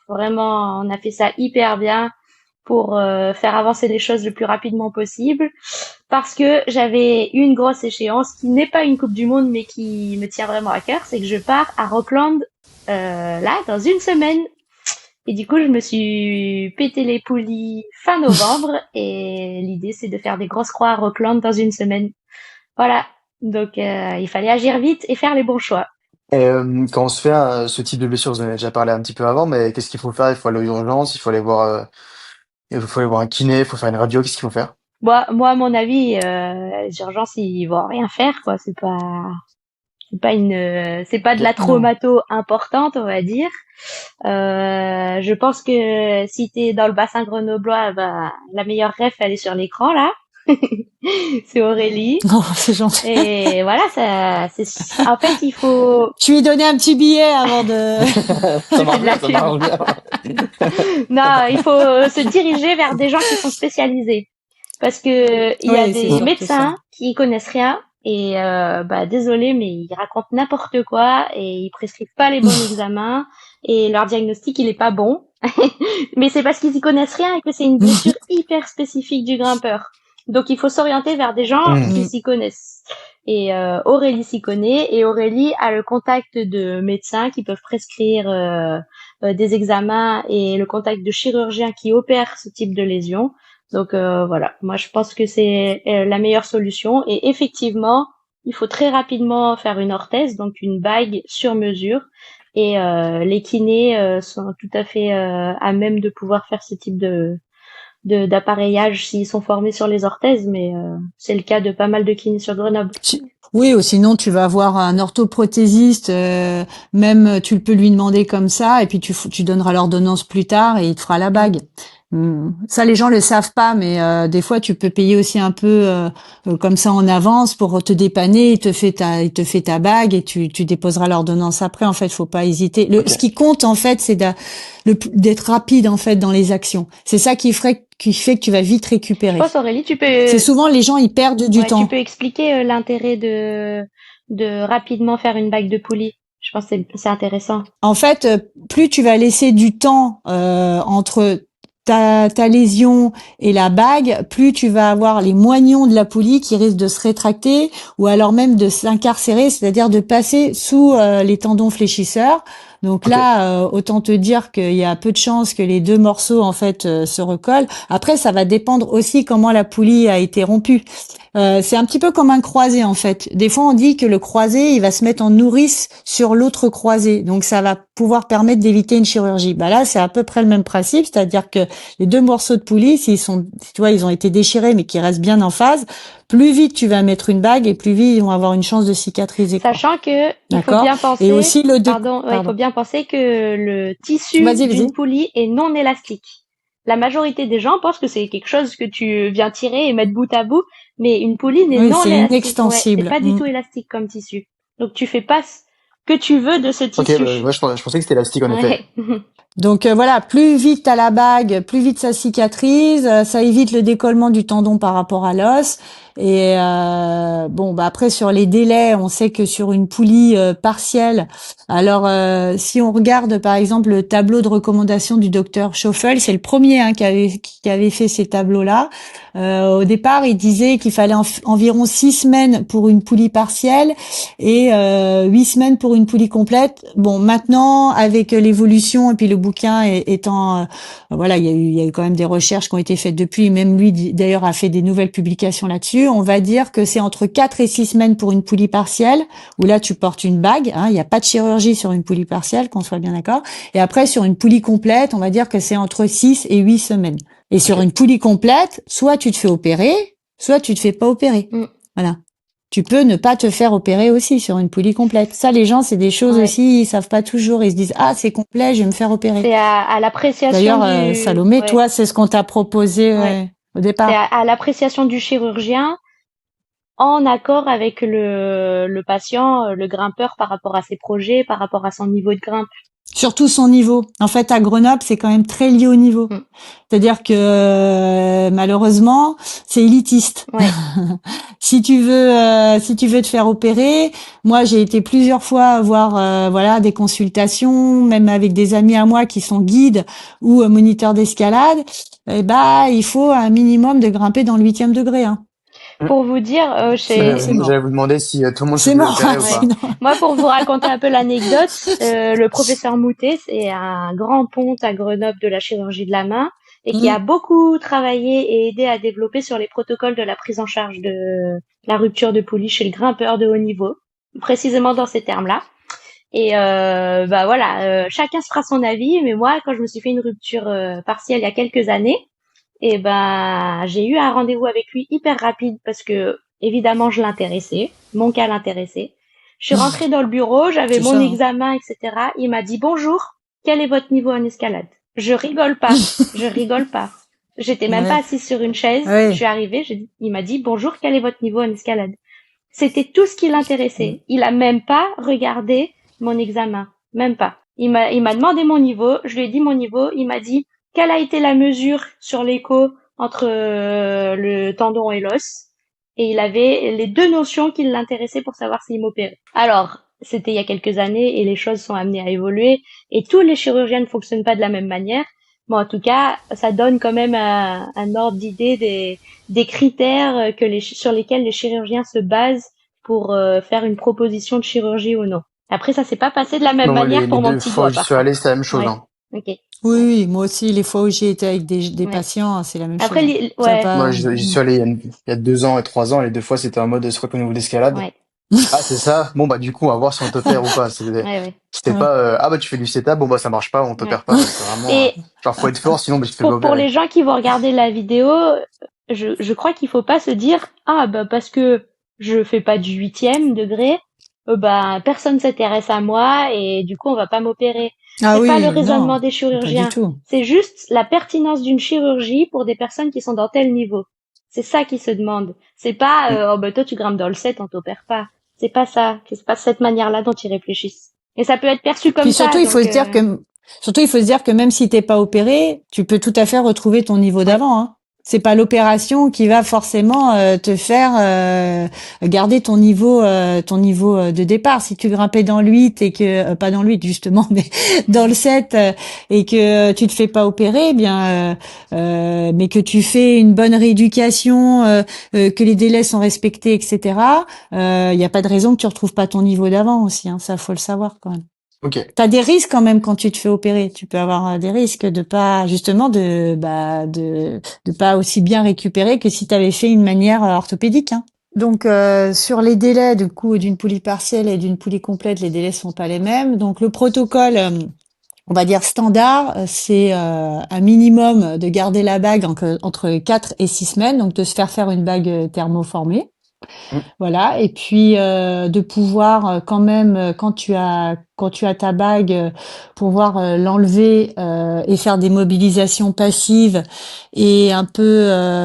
Vraiment, on a fait ça hyper bien pour faire avancer les choses le plus rapidement possible parce que j'avais une grosse échéance qui n'est pas une Coupe du Monde mais qui me tient vraiment à cœur, c'est que je pars à Rockland là dans une semaine et du coup je me suis pété les poulies fin novembre et l'idée c'est de faire des grosses croix à Rockland dans une semaine. Voilà, donc il fallait agir vite et faire les bons choix. Et quand on se fait ce type de blessure, vous en avez déjà parlé un petit peu avant, mais qu'est-ce qu'il faut faire? Il faut aller aux urgences, il faut aller voir, il faut aller voir un kiné, il faut faire une radio, qu'est-ce qu'il faut faire? Moi à mon avis, les urgences ils vont rien faire quoi, c'est pas de la Non. traumato importante, on va dire. Je pense que si t'es dans le bassin grenoblois, bah, la meilleure ref, elle est sur l'écran, là. C'est Aurélie. Non, c'est gentil. Et voilà, en fait, il faut, Je lui ai donné un petit billet avant de... Ça tu fais marche de la bien, ça pub. marche bien. Non, il faut se diriger vers des gens qui sont spécialisés. Parce que il y a Oui, c'est des surtout ça. médecins qui connaissent rien et bah désolé mais ils racontent n'importe quoi et ils prescrivent pas les bons examens et leur diagnostic il est pas bon. Mais c'est parce qu'ils y connaissent rien et que c'est une blessure hyper spécifique du grimpeur. Donc il faut s'orienter vers des gens Hmm. qui s'y connaissent. Et Aurélie s'y connaît et Aurélie a le contact de médecins qui peuvent prescrire des examens et le contact de chirurgiens qui opèrent ce type de lésions. Donc voilà, moi je pense que c'est la meilleure solution et effectivement, il faut très rapidement faire une orthèse, donc une bague sur mesure et les kinés sont tout à fait à même de pouvoir faire ce type d'appareillage s'ils sont formés sur les orthèses, mais c'est le cas de pas mal de kinés sur Grenoble. Oui, ou sinon tu vas voir un orthoprothésiste, même tu peux lui demander comme ça, et puis tu donneras l'ordonnance plus tard et il te fera la bague. Ça, les gens le savent pas, mais des fois tu peux payer aussi un peu comme ça en avance pour te dépanner. Il te fait ta bague et tu déposeras l'ordonnance après. En fait, faut pas hésiter. Ce qui compte en fait, c'est d'être rapide en fait dans les actions. C'est ça qui fait que tu vas vite récupérer. Je pense, Aurélie, C'est souvent les gens ils perdent du temps. Tu peux expliquer l'intérêt de rapidement faire une bague de poulie. Je pense que c'est intéressant. En fait, plus tu vas laisser du temps entre ta lésion et la bague, plus tu vas avoir les moignons de la poulie qui risquent de se rétracter ou alors même de s'incarcérer, c'est-à-dire de passer sous les tendons fléchisseurs. Donc là, autant te dire qu'il y a peu de chances que les deux morceaux en fait se recollent. Après, ça va dépendre aussi comment la poulie a été rompue. C'est un petit peu comme un croisé en fait. Des fois, on dit que le croisé, il va se mettre en nourrice sur l'autre croisé, donc ça va pouvoir permettre d'éviter une chirurgie. Bah là, c'est à peu près le même principe, c'est-à-dire que les deux morceaux de poulie, si tu vois, ils ont été déchirés mais qui restent bien en phase, plus vite tu vas mettre une bague et plus vite ils vont avoir une chance de cicatriser. Sachant que il faut bien penser, et aussi il faut bien penser que le tissu d'une poulie est non élastique. La majorité des gens pensent que c'est quelque chose que tu viens tirer et mettre bout à bout, mais une poulie n'est non élastique. C'est inextensible. C'est pas du tout élastique comme tissu. Donc tu fais pas ce que tu veux de ce tissu. Ok, je pensais que c'était élastique en effet. Donc voilà, plus vite t'as la bague, plus vite ça cicatrise, ça évite le décollement du tendon par rapport à l'os. Et après sur les délais, on sait que sur une poulie partielle, alors si on regarde par exemple le tableau de recommandation du docteur Schoffel, c'est le premier qui avait fait ces tableaux-là. Au départ, il disait qu'il fallait environ 6 semaines pour une poulie partielle et 8 semaines pour une poulie complète. Bon, maintenant avec l'évolution et puis le bouquin étant il y a eu quand même des recherches qui ont été faites depuis, même lui d'ailleurs a fait des nouvelles publications là-dessus. On va dire que c'est entre 4 et 6 semaines pour une poulie partielle, où là tu portes une bague, il n'y a pas de chirurgie sur une poulie partielle, qu'on soit bien d'accord. Et après sur une poulie complète, on va dire que c'est entre 6 et 8 semaines. Et sur une poulie complète, soit tu te fais opérer, soit tu te fais pas opérer. Voilà. Tu peux ne pas te faire opérer aussi sur une poulie complète. Ça, les gens, c'est des choses aussi, ils savent pas toujours. Ils se disent, ah, c'est complet, je vais me faire opérer. C'est à l'appréciation. D'ailleurs, Salomé, toi, c'est ce qu'on t'a proposé au départ. C'est à l'appréciation du chirurgien, en accord avec le patient, le grimpeur, par rapport à ses projets, par rapport à son niveau de grimpe. Surtout son niveau. En fait, à Grenoble, c'est quand même très lié au niveau. C'est-à-dire que malheureusement, c'est élitiste. Si tu veux te faire opérer, moi j'ai été plusieurs fois voir des consultations, même avec des amis à moi qui sont guides ou moniteurs d'escalade. Il faut un minimum de grimper dans le 8e degré. Pour vous dire, j'allais vous demander si tout le monde se opérer ou pas. Moi, pour vous raconter un peu l'anecdote, le professeur Moutet, c'est un grand ponte à Grenoble de la chirurgie de la main et qui a beaucoup travaillé et aidé à développer sur les protocoles de la prise en charge de la rupture de poulie chez le grimpeur de haut niveau, précisément dans ces termes-là. Et chacun se fera son avis, mais moi, quand je me suis fait une rupture partielle il y a quelques années, j'ai eu un rendez-vous avec lui hyper rapide parce que, évidemment, je l'intéressais. Mon cas l'intéressait. Je suis rentrée dans le bureau, j'avais mon examen, etc. Il m'a dit, bonjour, quel est votre niveau en escalade? Je rigole pas. J'étais même pas assise sur une chaise. Je suis arrivée, il m'a dit, bonjour, quel est votre niveau en escalade? C'était tout ce qui l'intéressait. Il a même pas regardé mon examen. Même pas. Il m'a demandé mon niveau, je lui ai dit mon niveau, il m'a dit, quelle a été la mesure sur l'écho entre le tendon et l'os? Et il avait les deux notions qui l'intéressaient pour savoir s'il m'opérait. Alors, c'était il y a quelques années et les choses sont amenées à évoluer et tous les chirurgiens ne fonctionnent pas de la même manière. Bon, en tout cas, ça donne quand même un ordre d'idée des critères sur lesquels les chirurgiens se basent pour faire une proposition de chirurgie ou non. Après, ça s'est pas passé de la même manière pour mon petit doigt. Les deux fois où je suis allé, c'est la même chose. Ok. Oui, moi aussi, les fois où j'ai été avec des patients, c'est la même chose. Moi, j'y suis allé il y a 2 ans et 3 ans, les 2 fois, c'était en mode, je crois qu'au niveau d'escalade. Ah, c'est ça? Bon, du coup, on va voir si on te faire ou pas. C'était Ouais. pas ah bah tu fais du setup, bon bah ça marche pas, on Ouais. t'opère pas. C'est vraiment Et genre faut être fort, sinon bah tu te fais pas pour opérer. les gens qui vont regarder la vidéo, je crois qu'il faut pas se dire ah bah parce que je fais pas du 8e degré, bah personne s'intéresse à moi et du coup on va pas m'opérer. Ah C'est pas le oui, non, raisonnement des pas du chirurgiens. tout. C'est juste la pertinence d'une chirurgie pour des personnes qui sont dans tel niveau. C'est ça qui se demande. C'est pas Mm. oh bah toi tu grimpes dans le set, on t'opère pas. C'est pas ça. C'est pas cette manière-là dont ils réfléchissent. Et ça peut être perçu comme Puis surtout, ça, il faut donc se dire que, surtout, il faut se dire que même si t'es pas opéré, tu peux tout à fait retrouver ton niveau ouais. d'avant, hein. C'est pas l'opération qui va forcément te faire garder ton niveau de départ. Si tu grimpais dans le 8 et que pas dans le 8 justement, mais dans le 7 et que tu te fais pas opérer, eh bien mais que tu fais une bonne rééducation, que les délais sont respectés, etc. Il n'y a pas de raison que tu retrouves pas ton niveau d'avant aussi. Hein, ça faut le savoir quand même. Ok. T'as des risques quand même quand tu te fais opérer. Tu peux avoir des risques de pas, justement, de pas aussi bien récupérer que si tu avais fait une manière orthopédique. Hein. Donc sur les délais du coup d'une poulie partielle et d'une poulie complète, les délais sont pas les mêmes. Donc le protocole, on va dire standard, c'est un minimum de garder la bague entre 4 et 6 semaines, donc de se faire une bague thermoformée. Mm. Voilà, et puis de pouvoir quand même quand tu as ta bague pouvoir l'enlever et faire des mobilisations passives et un peu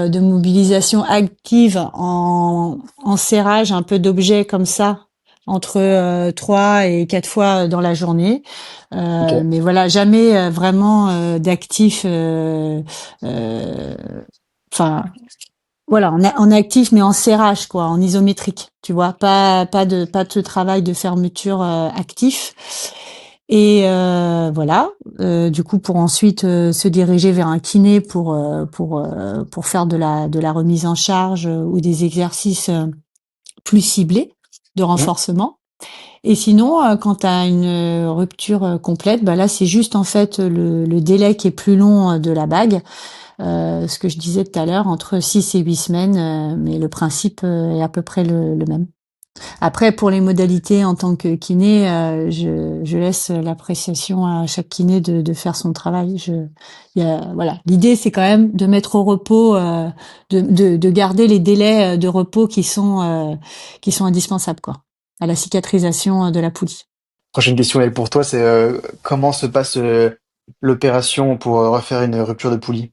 de mobilisation active en serrage un peu d'objets comme ça entre 3 et 4 fois dans la journée. Ok. Mais voilà, jamais vraiment d'actif euh, enfin voilà, en actif mais en serrage quoi, en isométrique, tu vois, pas de travail de fermeture actif. Et voilà, du coup pour ensuite se diriger vers un kiné pour faire de la remise en charge ou des exercices plus ciblés de Mm. renforcement. Et sinon, quand tu as une rupture complète, bah là c'est juste en fait le délai qui est plus long de la bague. Ce que je disais tout à l'heure, entre 6 et 8 semaines, mais le principe est à peu près le même. Après, pour les modalités en tant que kiné, je laisse l'appréciation à chaque kiné de faire son travail. Voilà. L'idée, c'est quand même de mettre au repos, de garder les délais de repos qui sont indispensables, quoi, à la cicatrisation de la poulie. Prochaine question elle pour toi, c'est comment se passe l'opération pour refaire une rupture de poulie?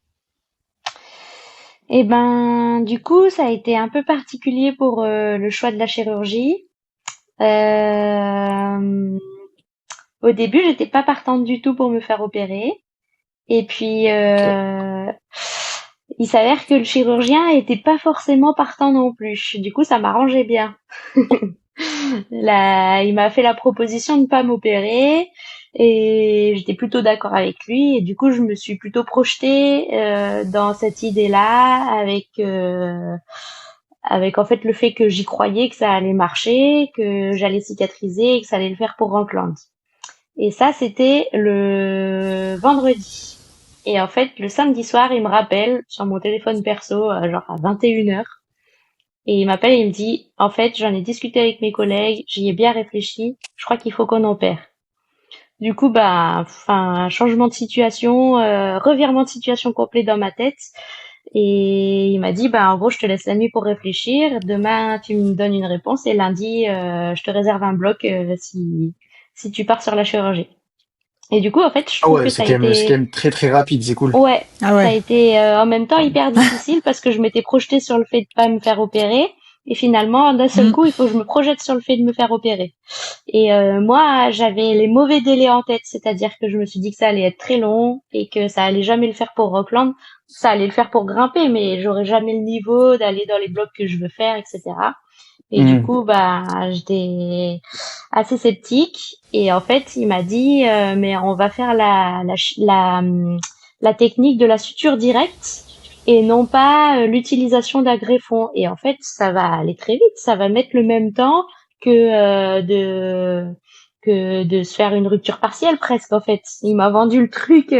Et ben, du coup, ça a été un peu particulier pour le choix de la chirurgie. Euh, Au début, j'étais pas partante du tout pour me faire opérer. Et puis, Ok. il s'avère que le chirurgien était pas forcément partant non plus. Du coup, ça m'arrangeait bien. Là, il m'a fait la proposition de ne pas m'opérer et j'étais plutôt d'accord avec lui. Et du coup, je me suis plutôt projetée dans cette idée-là avec en fait le fait que j'y croyais que ça allait marcher, que j'allais cicatriser et que ça allait le faire pour Rockland. Et ça, c'était le vendredi. Et en fait, le samedi soir, il me rappelle sur mon téléphone perso, genre à 21h. Et il m'appelle et il me dit, en fait, j'en ai discuté avec mes collègues, j'y ai bien réfléchi, je crois qu'il faut qu'on opère. Du coup, bah, enfin, changement de situation, revirement de situation complet dans ma tête. Et il m'a dit, bah, en gros, je te laisse la nuit pour réfléchir. Demain, tu me donnes une réponse et lundi, je te réserve un bloc si tu pars sur la chirurgie. Et du coup, en fait, je Ah trouve ouais, que ça a c'est quand été, même très très rapide, c'est cool. ouais, Ah ça a ouais. été en même temps hyper difficile parce que je m'étais projetée sur le fait de pas me faire opérer. Et finalement, d'un seul Mm. coup, il faut que je me projette sur le fait de me faire opérer. Et moi, j'avais les mauvais délais en tête, c'est-à-dire que je me suis dit que ça allait être très long et que ça allait jamais le faire pour Rockland. Ça allait le faire pour grimper, mais j'aurais jamais le niveau d'aller dans les blocs que je veux faire, etc. Et du Mm. coup, bah, j'étais assez sceptique. Et en fait, il m'a dit, mais on va faire la technique de la suture directe et non pas l'utilisation d'un greffon. Et en fait, ça va aller très vite. Ça va mettre le même temps que que de se faire une rupture partielle presque. En fait, il m'a vendu le truc.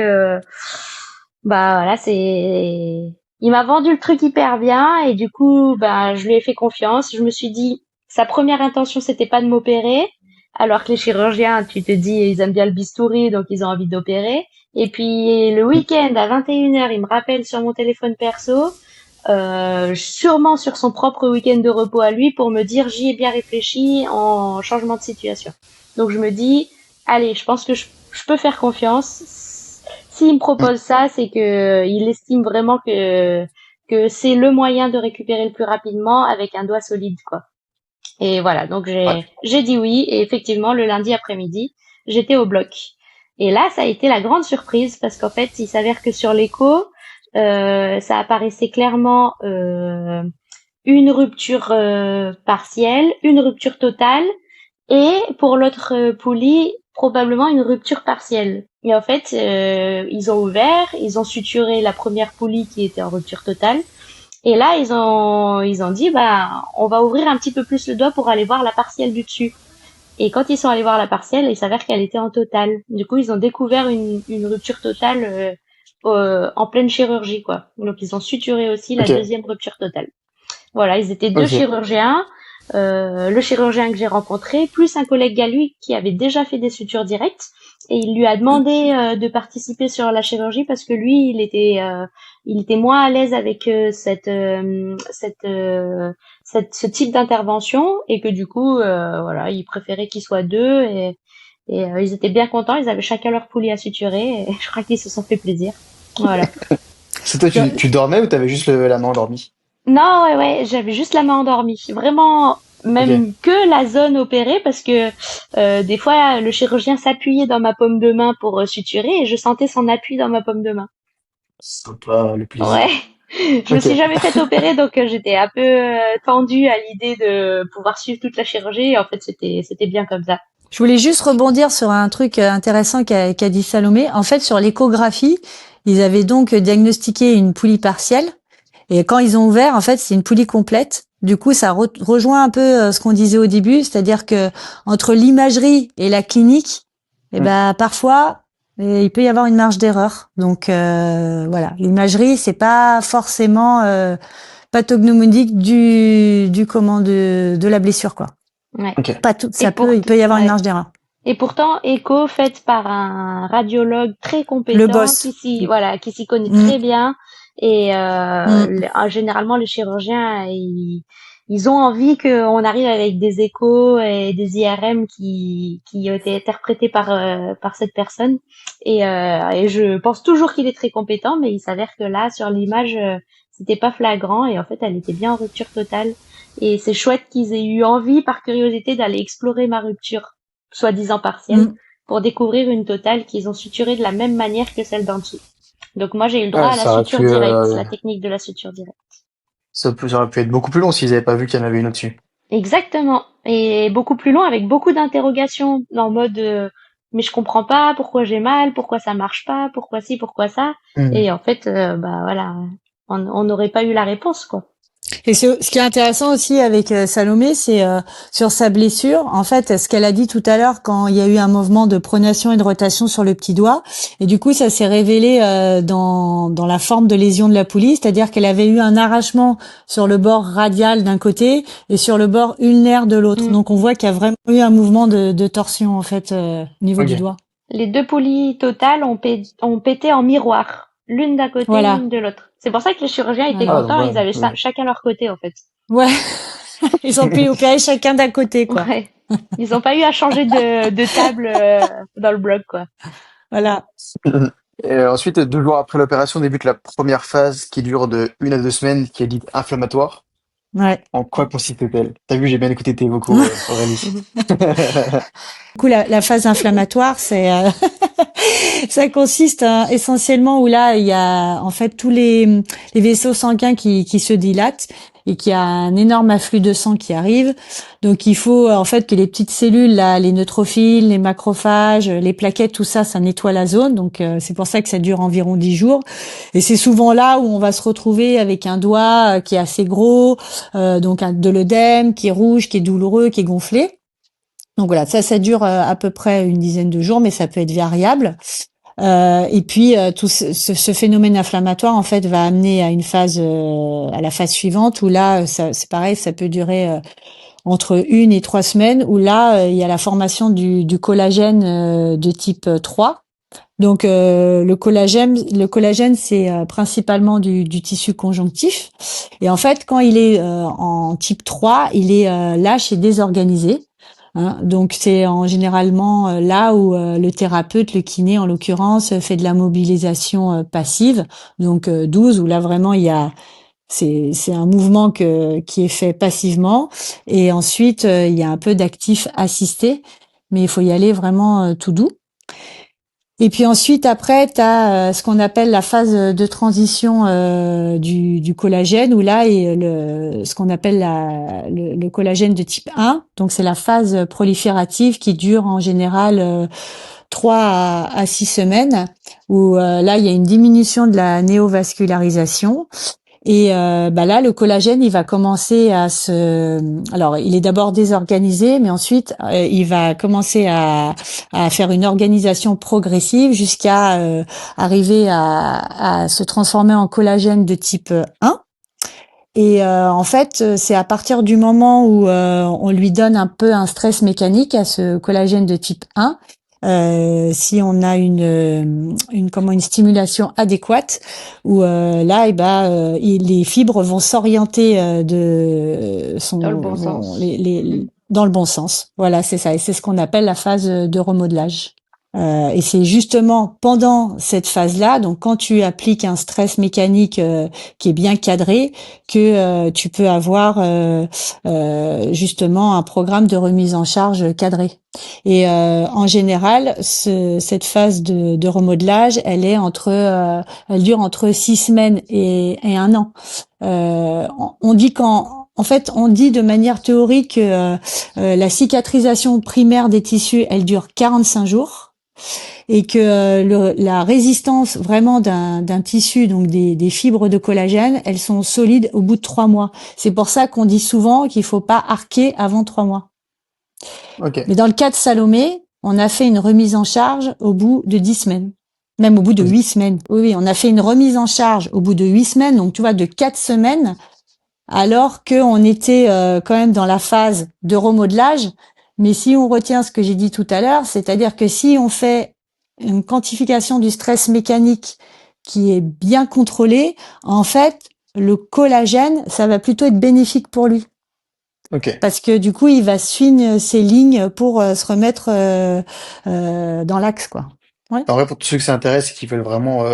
Bah voilà, il m'a vendu le truc hyper bien et du coup, bah je lui ai fait confiance. Je me suis dit, sa première intention c'était pas de m'opérer, Alors que les chirurgiens, tu te dis, ils aiment bien le bistouri, donc ils ont envie d'opérer. Et puis le week-end à 21h, il me rappelle sur mon téléphone perso, sûrement sur son propre week-end de repos à lui, pour me dire j'y ai bien réfléchi en changement de situation. Donc je me dis, allez, je pense que je peux faire confiance. S'il me propose ça, c'est que il estime vraiment que c'est le moyen de récupérer le plus rapidement avec un doigt solide, quoi. Et voilà, donc Ouais. j'ai dit oui, et effectivement le lundi après-midi, j'étais au bloc. Et là, ça a été la grande surprise parce qu'en fait, il s'avère que sur l'écho, ça apparaissait clairement une rupture partielle, une rupture totale, et pour l'autre poulie, probablement une rupture partielle. Et en fait, ils ont ouvert, ils ont suturé la première poulie qui était en rupture totale. Et là, ils ont dit, bah, on va ouvrir un petit peu plus le doigt pour aller voir la partielle du dessus. Et quand ils sont allés voir la partielle, il s'avère qu'elle était en totale. Du coup, ils ont découvert une rupture totale en pleine chirurgie, quoi. Donc, ils ont suturé aussi la Ok. deuxième rupture totale. Voilà, ils étaient deux Ok. chirurgiens. Le chirurgien que j'ai rencontré, plus un collègue à lui qui avait déjà fait des sutures directes. Et il lui a demandé de participer sur la chirurgie parce que lui, il était moins à l'aise avec ce type d'intervention et que du coup, voilà, il préférait qu'ils soient deux et ils étaient bien contents. Ils avaient chacun leur poulie à suturer et je crois qu'ils se sont fait plaisir. Voilà. C'est toi, tu dormais ou t'avais juste la main endormie? Non, ouais, j'avais juste la main endormie. Vraiment, Ok. même que la zone opérée, parce que des fois, le chirurgien s'appuyait dans ma paume de main pour suturer et je sentais son appui dans ma paume de main. Sympa, le Ouais, plaisir. je me Ok. suis jamais fait opérer, donc j'étais un peu tendue à l'idée de pouvoir suivre toute la chirurgie. Et en fait, c'était bien comme ça. Je voulais juste rebondir sur un truc intéressant qu'a dit Salomé. En fait, sur l'échographie, ils avaient donc diagnostiqué une poulie partielle. Et quand ils ont ouvert, en fait, c'est une poulie complète. Du coup, ça rejoint un peu ce qu'on disait au début, c'est-à-dire que entre l'imagerie et la clinique, eh Hmm. ben parfois il peut y avoir une marge d'erreur. Donc voilà, l'imagerie c'est pas forcément pathognomonique du comment de la blessure quoi. Ouais. Ok. Pas tout, Et il peut y avoir une ouais. marge d'erreur. Et pourtant, écho faite par un radiologue très Le compétent boss. qui s'y connaît Mm, très bien. Et mm. généralement, les chirurgiens, ils ont envie qu'on arrive avec des échos et des IRM qui ont été interprétés par cette personne. Et je pense toujours qu'il est très compétent, mais il s'avère que là, sur l'image, c'était pas flagrant et en fait, elle était bien en rupture totale. Et c'est chouette qu'ils aient eu envie, par curiosité, d'aller explorer ma rupture soi-disant partielle, Mm. pour découvrir une totale qu'ils ont suturée de la même manière que celle d'en dessous. Donc moi, j'ai eu le droit Ouais, à la ça aurait suture pu, directe, la technique de la suture directe. ça aurait pu être beaucoup plus long s'ils avaient pas vu qu'il y en avait une au-dessus. Exactement. Et beaucoup plus long, avec beaucoup d'interrogations, en mode mais je comprends pas pourquoi j'ai mal, pourquoi ça marche pas, pourquoi ci, pourquoi ça. Hmm. Et en fait, bah voilà, on n'aurait pas eu la réponse, quoi. Et ce qui est intéressant aussi avec Salomé, c'est sur sa blessure. En fait, ce qu'elle a dit tout à l'heure quand il y a eu un mouvement de pronation et de rotation sur le petit doigt, et du coup, ça s'est révélé dans la forme de lésion de la poulie, c'est-à-dire qu'elle avait eu un arrachement sur le bord radial d'un côté et sur le bord ulnaire de l'autre. Mm. Donc, on voit qu'il y a vraiment eu un mouvement de torsion en fait au niveau du Ok. doigt. Les deux poulies totales ont pété en miroir, l'une d'un côté, l'une Voilà, de l'autre. C'est pour ça que les chirurgiens étaient voilà. Ah, donc contents, ouais. ils avaient Ouais. chacun leur côté, en fait. Ouais, ils ont pu opérer chacun d'un côté, quoi. Ouais. Ils ont pas eu à changer de table dans le bloc, quoi. Voilà. Et ensuite, 2 jours après l'opération, débute la première phase qui dure de 1 à 2 semaines, qui est dite inflammatoire. Ouais. En quoi consiste-t-elle? T'as vu, j'ai bien écouté tes vocaux, Aurélie. Du coup, la phase inflammatoire, c'est ça consiste essentiellement où là il y a en fait tous les vaisseaux sanguins qui se dilatent et qu'il y a un énorme afflux de sang qui arrive. Donc il faut en fait que les petites cellules là, les neutrophiles, les macrophages, les plaquettes, tout ça, ça nettoie la zone. Donc c'est pour ça que ça dure environ 10 jours. Et c'est souvent là où on va se retrouver avec un doigt qui est assez gros, donc de l'œdème, qui est rouge, qui est douloureux, qui est gonflé. Donc voilà, ça dure à peu près une dizaine de jours, mais ça peut être variable. Et puis tout ce phénomène inflammatoire en fait va amener à une phase, à la phase suivante où là, c'est pareil, ça peut durer entre 1 et 3 semaines, où là, il y a la formation du collagène de type 3. Donc le collagène c'est principalement du tissu conjonctif. Et en fait, quand il est en type 3, il est lâche et désorganisé. Hein. Donc c'est en généralement là où le thérapeute, le kiné en l'occurrence, fait de la mobilisation passive, donc 12, où là vraiment il y a c'est un mouvement qui est fait passivement, et ensuite il y a un peu d'actif assisté, mais il faut y aller vraiment tout doux. Et puis ensuite, après, tu as ce qu'on appelle la phase de transition du collagène, où là, est ce qu'on appelle le collagène de type 1. Donc, c'est la phase proliférative qui dure en général 3 à 6 semaines, où là, il y a une diminution de la néovascularisation. Et là, le collagène, il va commencer alors, il est d'abord désorganisé, mais ensuite, il va commencer à faire une organisation progressive jusqu'à arriver à se transformer en collagène de type 1. Et en fait, c'est à partir du moment où on lui donne un peu un stress mécanique à ce collagène de type 1, si on a une stimulation adéquate, où là les fibres vont s'orienter Dans le bon sens. dans le bon sens. Voilà, c'est ça, et c'est ce qu'on appelle la phase de remodelage. Et c'est justement pendant cette phase-là, donc quand tu appliques un stress mécanique qui est bien cadré, que tu peux avoir justement un programme de remise en charge cadré. Et en général, cette phase de remodelage, elle dure entre 6 semaines et 1 an. On dit en fait, on dit de manière théorique que la cicatrisation primaire des tissus, elle dure 45 jours. Et que la résistance vraiment d'un tissu, donc des fibres de collagène, elles sont solides au bout de 3 mois. C'est pour ça qu'on dit souvent qu'il faut pas arquer avant 3 mois. Ok. Mais dans le cas de Salomé, on a fait une remise en charge au bout de 10 semaines. Même au bout de 8 semaines. Oui, on a fait une remise en charge au bout de 8 semaines, donc tu vois, de 4 semaines, alors qu'on était quand même dans la phase de remodelage. Mais si on retient ce que j'ai dit tout à l'heure, c'est-à-dire que si on fait une quantification du stress mécanique qui est bien contrôlée, en fait, le collagène, ça va plutôt être bénéfique pour lui. Ok. Parce que du coup, il va suivre ses lignes pour se remettre dans l'axe, quoi. Ouais. En vrai, pour tous ceux que ça intéresse et qui veulent vraiment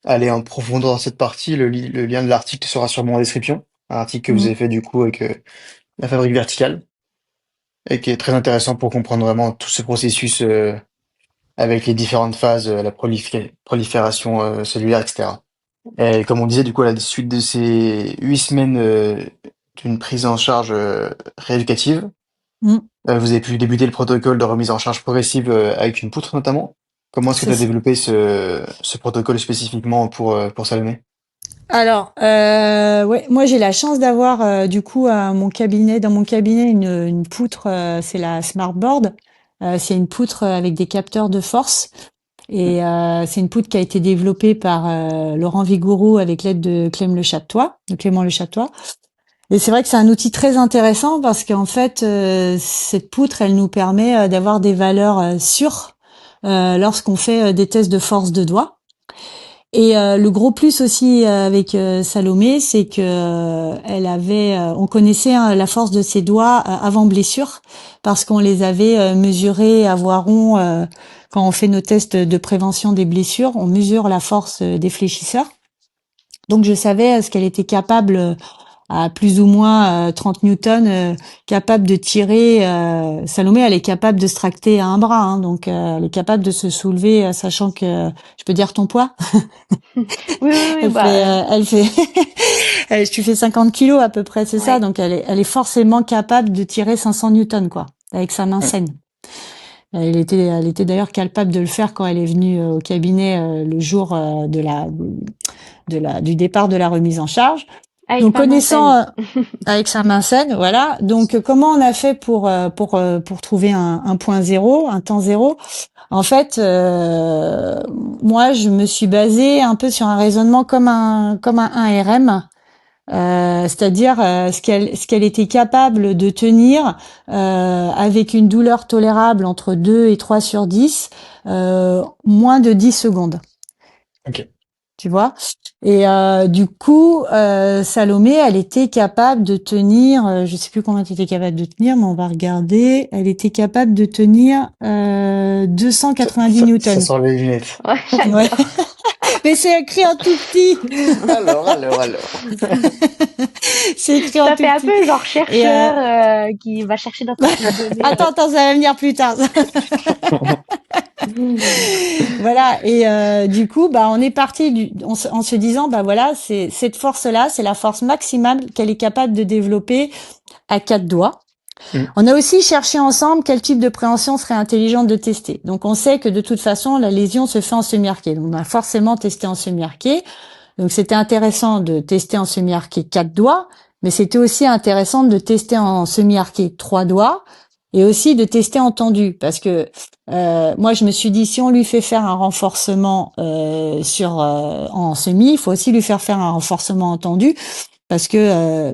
aller en profondeur dans cette partie, le lien de l'article sera sûrement en description. Un article que vous Mm. avez fait du coup avec la fabrique verticale et qui est très intéressant pour comprendre vraiment tout ce processus avec les différentes phases, la prolifération cellulaire, etc. Et comme on disait, du coup, à la suite de ces 8 semaines d'une prise en charge rééducative, Mm. vous avez pu débuter le protocole de remise en charge progressive avec une poutre notamment. Comment est-ce que tu as C'est- développé ce protocole spécifiquement pour Salomé? Alors, ouais, moi j'ai la chance d'avoir du coup dans mon cabinet une poutre, c'est la Smartboard. C'est une poutre avec des capteurs de force, et c'est une poutre qui a été développée par Laurent Vigouroux avec l'aide de Clément Le Chatois. Et c'est vrai que c'est un outil très intéressant parce qu'en fait, cette poutre, elle nous permet d'avoir des valeurs sûres lorsqu'on fait des tests de force de doigt. Et le gros plus aussi avec Salomé, c'est que on connaissait la force de ses doigts avant blessure, parce qu'on les avait mesurés à voie rond quand on fait nos tests de prévention des blessures, on mesure la force des fléchisseurs. Donc je savais ce qu'elle était capable à plus ou moins 30 newtons, capable de tirer. Salomé, elle est capable de se tracter à un bras, hein, donc elle est capable de se soulever, sachant que je peux dire ton poids. Oui, oui, oui, Tu fais 50 kilos à peu près, c'est ça. ouais. Donc elle est forcément capable de tirer 500 newtons, quoi, avec sa main Ouais. saine. Elle était d'ailleurs capable de le faire quand elle est venue au cabinet le jour du départ de la remise en charge. Avec Donc ma main connaissant saine. avec sa main saine, voilà. Donc comment on a fait pour trouver un point zéro, un temps zéro? En fait, moi je me suis basée un peu sur un raisonnement comme un 1RM. c'est-à-dire ce qu'elle était capable de tenir avec une douleur tolérable entre 2 et 3 sur 10, moins de 10 secondes. Ok. Tu vois? Et du coup, Salomé, elle était capable de tenir, je sais plus combien elle était capable de tenir, mais on va regarder. Elle était capable de tenir 290 Ça newtons. sort les lunettes. Ouais, Ouais. j'adore. Mais c'est écrit en tout petit. Alors. C'est écrit en Ça tout fait un petit. peu genre Et chercheur qui va chercher dans sa base de données. attends, ça va venir plus tard. Voilà. Et du coup, bah, on est parti en se disant, bah voilà, c'est cette force-là, c'est la force maximale qu'elle est capable de développer à 4 doigts. Mm. On a aussi cherché ensemble quel type de préhension serait intelligent de tester. Donc, on sait que de toute façon, la lésion se fait en semi-arqué. Donc, on a forcément testé en semi-arqué. Donc, c'était intéressant de tester en semi-arqué 4 doigts, mais c'était aussi intéressant de tester en semi-arqué 3 doigts et aussi de tester en tendu, parce que moi, je me suis dit, si on lui fait faire un renforcement en semi, il faut aussi lui faire un renforcement en tendu, parce que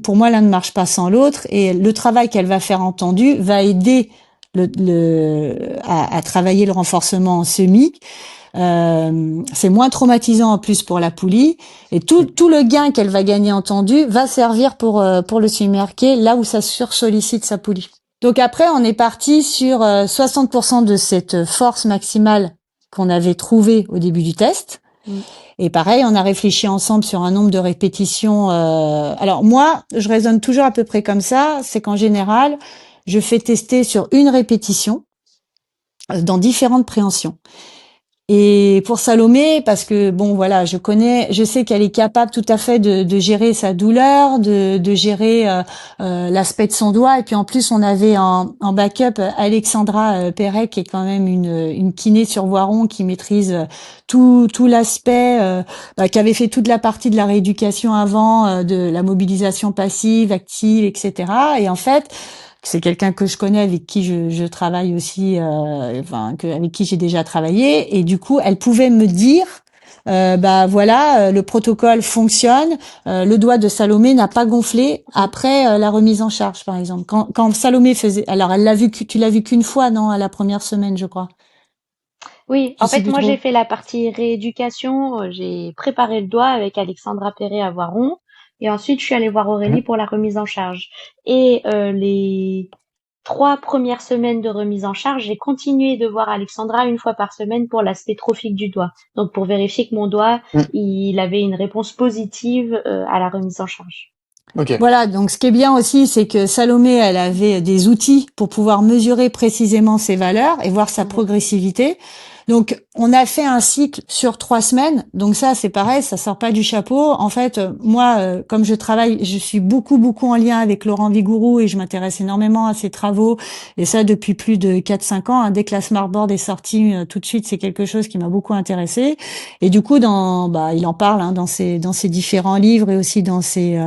pour moi, l'un ne marche pas sans l'autre, et le travail qu'elle va faire en tendu va aider à travailler le renforcement en semi. C'est moins traumatisant en plus pour la poulie, et tout le gain qu'elle va gagner en tendu va servir pour le semi-arqué, là où ça sursollicite sa poulie. Donc après, on est parti sur 60% de cette force maximale qu'on avait trouvée au début du test. Et pareil, on a réfléchi ensemble sur un nombre de répétitions. Alors moi, je raisonne toujours à peu près comme ça, c'est qu'en général, je fais tester sur une répétition dans différentes préhensions. Et pour Salomé, parce que bon voilà, je sais qu'elle est capable tout à fait de gérer sa douleur, de gérer l'aspect de son doigt. Et puis en plus, on avait en backup Alexandra Perret, qui est quand même une kiné sur Voiron, qui maîtrise tout l'aspect, qui avait fait toute la partie de la rééducation avant, de la mobilisation passive, active, etc. Et en fait, c'est quelqu'un que je connais, avec qui je travaille aussi, avec qui j'ai déjà travaillé, et du coup elle pouvait me dire bah voilà, le protocole fonctionne, le doigt de Salomé n'a pas gonflé après la remise en charge, par exemple. Quand Salomé faisait, alors tu l'as vu qu'une fois, non, à la première semaine, je crois. Oui, Je en sais fait, plus moi, j'ai trop. fait la partie rééducation. J'ai préparé le doigt avec Alexandra Perret à Voiron. Et ensuite, je suis allée voir Aurélie pour la remise en charge. Et les 3 premières semaines de remise en charge, j'ai continué de voir Alexandra une fois par semaine pour l'aspect trophique du doigt. Donc, pour vérifier que mon doigt, Mm. il avait une réponse positive à la remise en charge. Ok. Voilà, donc ce qui est bien aussi, c'est que Salomé, elle avait des outils pour pouvoir mesurer précisément ses valeurs et voir sa progressivité. Donc, on a fait un cycle sur 3 semaines. Donc ça, c'est pareil, ça sort pas du chapeau. En fait, moi, comme je travaille, je suis beaucoup en lien avec Laurent Vigouroux et je m'intéresse énormément à ses travaux. Et ça, depuis plus de 4-5 ans. Dès que la Smartboard est sortie, tout de suite, c'est quelque chose qui m'a beaucoup intéressé. Et du coup, il en parle dans ses différents livres et aussi dans ses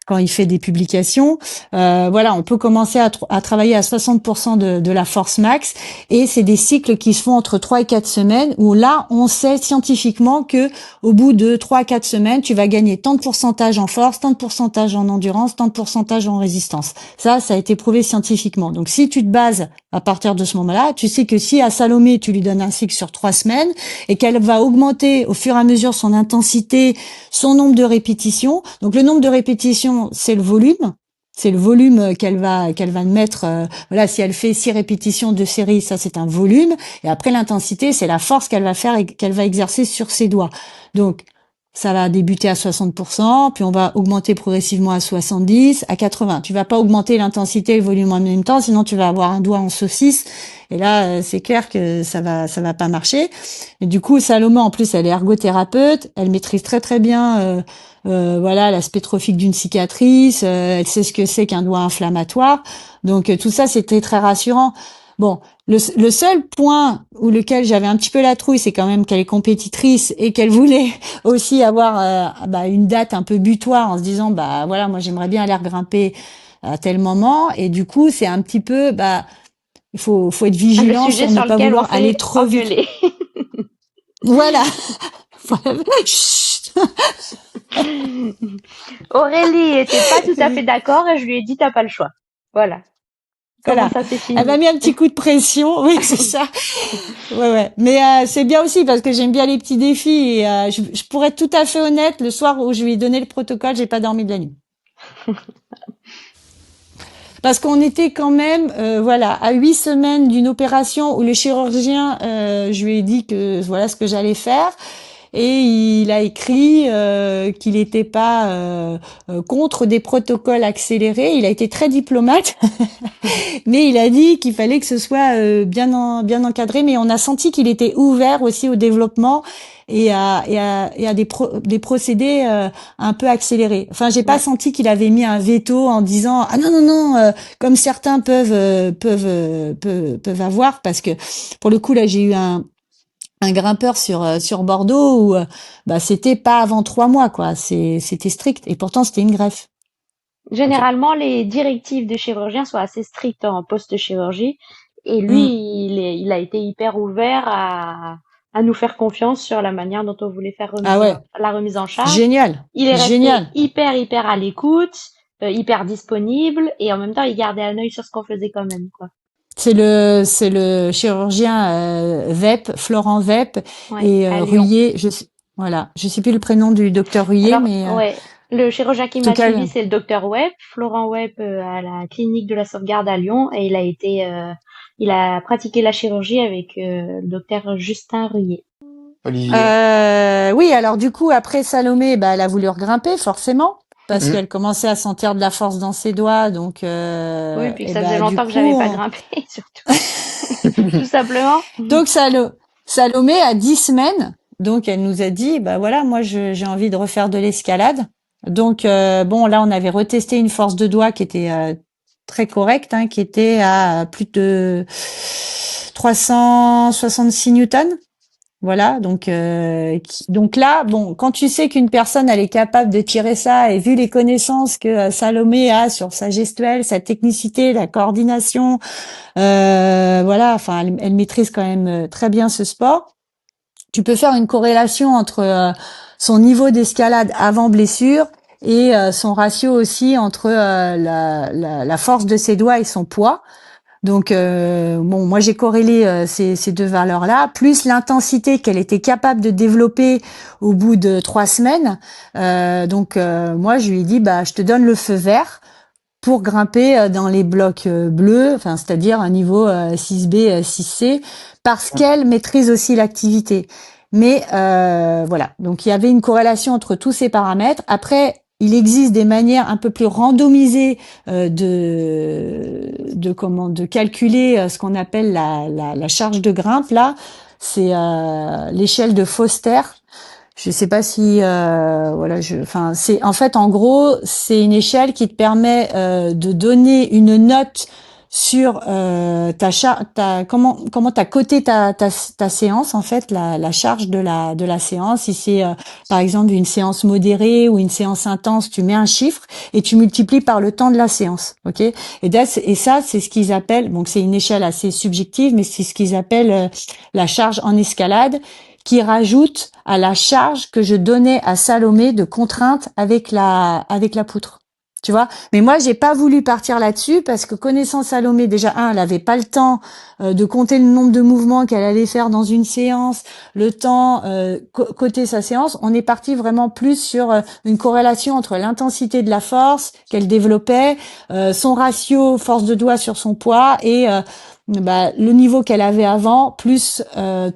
quand il fait des publications. Voilà, on peut commencer à travailler à 60% de la force max, et c'est des cycles qui se font entre 3 et 4 semaines, où là, on sait scientifiquement que au bout de 3 à 4 semaines, tu vas gagner tant de pourcentage en force, tant de pourcentage en endurance, tant de pourcentage en résistance. Ça a été prouvé scientifiquement. Donc, si tu te bases à partir de ce moment-là, tu sais que si à Salomé, tu lui donnes un cycle sur 3 semaines et qu'elle va augmenter au fur et à mesure son intensité, son nombre de répétitions. Donc, le nombre de répétitions, c'est le volume. C'est le volume qu'elle va mettre. Voilà, si elle fait 6 répétitions de série, ça c'est un volume. Et après, l'intensité, c'est la force qu'elle va faire et qu'elle va exercer sur ses doigts. Donc, ça va débuter à 60%, puis on va augmenter progressivement à 70, à 80. Tu vas pas augmenter l'intensité et le volume en même temps, sinon tu vas avoir un doigt en saucisse. Et là, c'est clair que ça va pas marcher. Et du coup, Salomé, en plus, elle est ergothérapeute, elle maîtrise très bien, voilà, l'aspect trophique d'une cicatrice. Elle sait ce que c'est qu'un doigt inflammatoire. Donc tout ça, c'était très rassurant. Bon, le seul point où lequel j'avais un petit peu la trouille, c'est quand même qu'elle est compétitrice et qu'elle voulait aussi avoir une date un peu butoir, en se disant bah voilà, moi j'aimerais bien aller grimper à tel moment, et du coup c'est un petit peu il faut être Le vigilant sujet sur ne sur pas lequel on vouloir aller s'est trop vite. engueulé. Voilà. Voilà. Chut. Aurélie était pas tout à fait d'accord et je lui ai dit, t'as pas le choix. Voilà. Comment Voilà. ça s'est Elle m'a fini? mis un petit coup de pression. Oui, c'est ça. Ouais. Mais c'est bien aussi parce que j'aime bien les petits défis. Et, je pourrais être tout à fait honnête, le soir où je lui ai donné le protocole, j'ai pas dormi de la nuit. Parce qu'on était quand même, voilà, à 8 semaines d'une opération où le chirurgien, je lui ai dit que voilà ce que j'allais faire. Et il a écrit qu'il n'était pas contre des protocoles accélérés. Il a été très diplomate, mais il a dit qu'il fallait que ce soit bien encadré. Mais on a senti qu'il était ouvert aussi au développement et à des procédés un peu accélérés. Enfin, j'ai pas Ouais. senti qu'il avait mis un veto en disant ah non, comme certains peuvent avoir, parce que pour le coup là j'ai eu un grimpeur sur Bordeaux où bah c'était pas avant 3 mois, quoi. C'était strict et pourtant c'était une greffe. Ok. Généralement, les directives des chirurgiens sont assez strictes en post-chirurgie et lui, Mm. il a été hyper ouvert à nous faire confiance sur la manière dont on voulait faire Ah ouais, la remise en charge. génial, Il est resté génial. hyper à l'écoute, hyper disponible et en même temps, il gardait un œil sur ce qu'on faisait quand même, quoi. C'est le chirurgien Florent Vep Ouais, et à Lyon. Ruyer. Voilà, je sais plus le prénom du docteur Ruyer, Alors, mais ouais, le chirurgien qui en tout m'a cas, suivi, c'est le docteur Webb, Florent Webb, à la clinique de la Sauvegarde à Lyon, et il a pratiqué la chirurgie avec le docteur Justin Ruyer. Olivier. oui. Alors du coup, après Salomé, bah, elle a voulu regrimper forcément parce Mhm. qu'elle commençait à sentir de la force dans ses doigts. Donc, Oui, puis que et ça faisait bah du longtemps que j'avais coup, pas grimpé, surtout, tout simplement. donc Salomé a 10 semaines, donc elle nous a dit, bah voilà, moi j'ai envie de refaire de l'escalade. Donc bon, là on avait retesté une force de doigt qui était très correcte, hein, qui était à plus de 366 newtons. Voilà, donc là, bon, quand tu sais qu'une personne elle est capable de tirer ça et vu les connaissances que Salomé a sur sa gestuelle, sa technicité, la coordination, voilà, enfin, elle maîtrise quand même très bien ce sport. Tu peux faire une corrélation entre son niveau d'escalade avant blessure et son ratio aussi entre la force de ses doigts et son poids. Donc bon, moi j'ai corrélé ces deux valeurs-là, plus l'intensité qu'elle était capable de développer au bout de 3 semaines. Donc moi je lui ai dit bah je te donne le feu vert pour grimper dans les blocs bleus, enfin c'est-à-dire un niveau 6B, 6C, parce qu'elle maîtrise aussi l'activité. Mais voilà, donc il y avait une corrélation entre tous ces paramètres. Après, il existe des manières un peu plus randomisées de calculer ce qu'on appelle la charge de grimpe. Là, c'est l'échelle de Foster. Je sais pas si voilà, enfin c'est en fait en gros c'est une échelle qui te permet de donner une note sur comment t'as coté ta séance, en fait, la charge de la séance. Si c'est par exemple une séance modérée ou une séance intense, tu mets un chiffre et tu multiplies par le temps de la séance, ok. Et ça c'est ce qu'ils appellent, donc c'est une échelle assez subjective, mais c'est ce qu'ils appellent la charge en escalade, qui rajoute à la charge que je donnais à Salomé de contrainte avec la poutre. Tu vois? Mais moi, j'ai pas voulu partir là-dessus parce que connaissant Salomé, déjà, elle avait pas le temps de compter le nombre de mouvements qu'elle allait faire dans une séance, le temps côté sa séance. On est parti vraiment plus sur une corrélation entre l'intensité de la force qu'elle développait, son ratio force de doigt sur son poids et bah, le niveau qu'elle avait avant, plus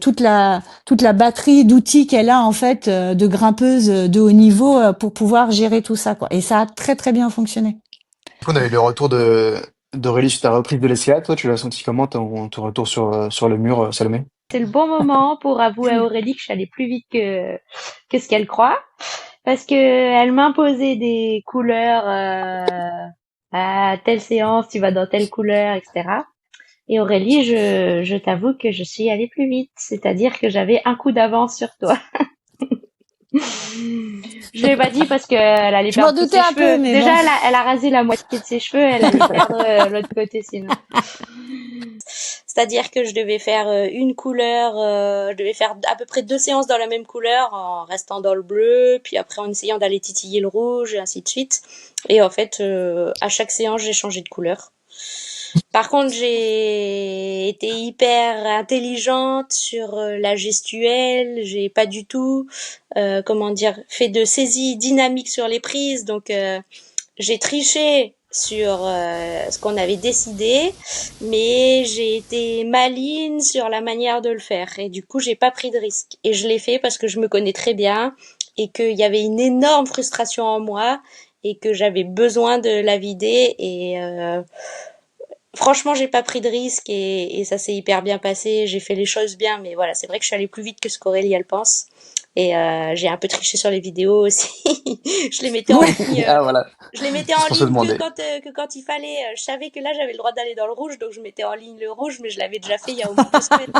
toute la batterie d'outils qu'elle a en fait de grimpeuse de haut niveau pour pouvoir gérer tout ça, quoi. Et ça a très très bien fonctionné. Du coup, on a eu le retour d'Aurélie sur ta reprise de l'escalade. Toi, tu l'as senti comment ton retour sur le mur, Salomé? C'est le bon moment pour avouer à Aurélie que je suis allée plus vite que ce qu'elle croit. Parce que elle m'imposait des couleurs, à telle séance, tu vas dans telle couleur, etc. Et Aurélie, je t'avoue que je suis allée plus vite. C'est-à-dire que j'avais un coup d'avance sur toi. Je l'ai pas dit parce qu'elle allait Je m'en perdre tous doutais ses un peu, cheveux. mais Déjà, bon. elle a rasé la moitié de ses cheveux, elle allait perdre l'autre côté sinon. C'est-à-dire que je devais faire une couleur, je devais faire à peu près 2 séances dans la même couleur en restant dans le bleu, puis après en essayant d'aller titiller le rouge et ainsi de suite. Et en fait, à chaque séance, j'ai changé de couleur. Par contre, j'ai été hyper intelligente sur la gestuelle. J'ai pas du tout, comment dire, fait de saisie dynamique sur les prises. Donc, j'ai triché sur ce qu'on avait décidé, mais j'ai été maligne sur la manière de le faire. Et du coup, j'ai pas pris de risque. Et je l'ai fait parce que je me connais très bien et qu'il y avait une énorme frustration en moi et que j'avais besoin de la vider. Et franchement, j'ai pas pris de risque et ça s'est hyper bien passé. J'ai fait les choses bien, mais voilà, c'est vrai que je suis allée plus vite que ce qu'Aurélie elle pense. Et j'ai un peu triché sur les vidéos aussi. Je les mettais en Ouais. ligne. Ah voilà, Je les mettais c'est en pour se ligne demander. que quand il fallait. Je savais que là j'avais le droit d'aller dans le rouge, donc je mettais en ligne le rouge, mais je l'avais déjà fait il y a au moins 2 semaines.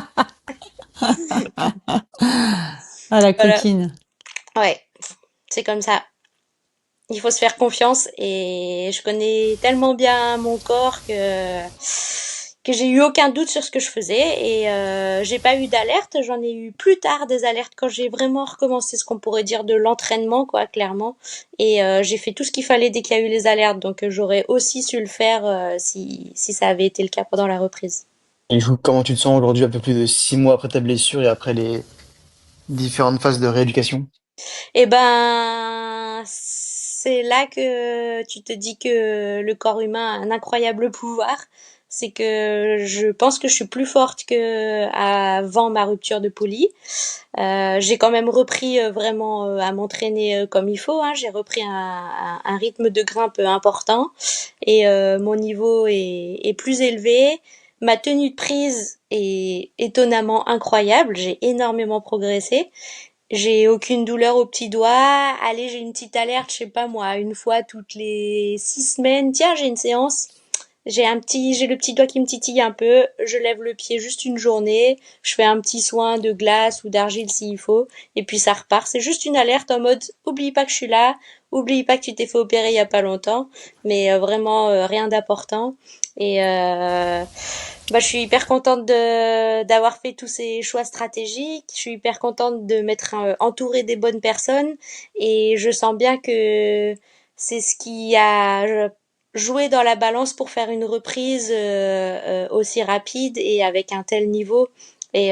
Ah, la Voilà. coquine. Ouais, c'est comme ça. Il faut se faire confiance et je connais tellement bien mon corps que j'ai eu aucun doute sur ce que je faisais et j'ai pas eu d'alerte. J'en ai eu plus tard des alertes quand j'ai vraiment recommencé ce qu'on pourrait dire de l'entraînement, quoi, clairement. Et j'ai fait tout ce qu'il fallait dès qu'il y a eu les alertes, donc j'aurais aussi su le faire si ça avait été le cas pendant la reprise. Et du coup, comment tu te sens aujourd'hui, un peu plus de 6 mois après ta blessure et après les différentes phases de rééducation? Eh ben, c'est là que tu te dis que le corps humain a un incroyable pouvoir. C'est que je pense que je suis plus forte que avant ma rupture de poulie. J'ai quand même repris vraiment à m'entraîner comme il faut, hein. J'ai repris un rythme de grimpe important et mon niveau est plus élevé. Ma tenue de prise est étonnamment incroyable. J'ai énormément progressé. J'ai aucune douleur au petit doigt. Allez, j'ai une petite alerte, je sais pas moi, une fois toutes les 6 semaines. Tiens, j'ai une séance. J'ai le petit doigt qui me titille un peu. Je lève le pied juste une journée. Je fais un petit soin de glace ou d'argile s'il faut. Et puis ça repart. C'est juste une alerte en mode, oublie pas que je suis là. Oublie pas que tu t'es fait opérer il y a pas longtemps. Mais vraiment, rien d'important. Et bah, je suis hyper contente d'avoir fait tous ces choix stratégiques. Je suis hyper contente de m'être entourée des bonnes personnes et je sens bien que c'est ce qui a joué dans la balance pour faire une reprise aussi rapide et avec un tel niveau. Et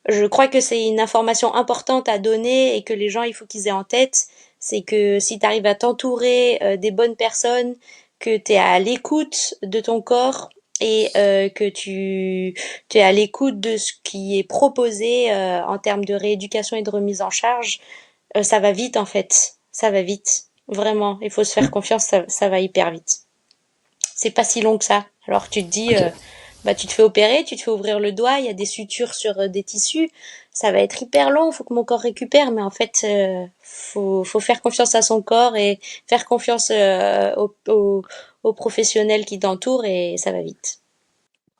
je crois que c'est une information importante à donner et que les gens, il faut qu'ils aient en tête. C'est que si tu arrives à t'entourer des bonnes personnes, que tu es à l'écoute de ton corps et que tu es à l'écoute de ce qui est proposé en termes de rééducation et de remise en charge, ça va vite en fait. Ça va vite. Vraiment, il faut se faire Hmm. confiance, ça va hyper vite. C'est pas si long que ça. Alors tu te dis, Ok. bah tu te fais opérer, tu te fais ouvrir le doigt, il y a des sutures sur des tissus, ça va être hyper long, faut que mon corps récupère, mais en fait, faut faire confiance à son corps et faire confiance aux professionnels qui t'entourent et ça va vite.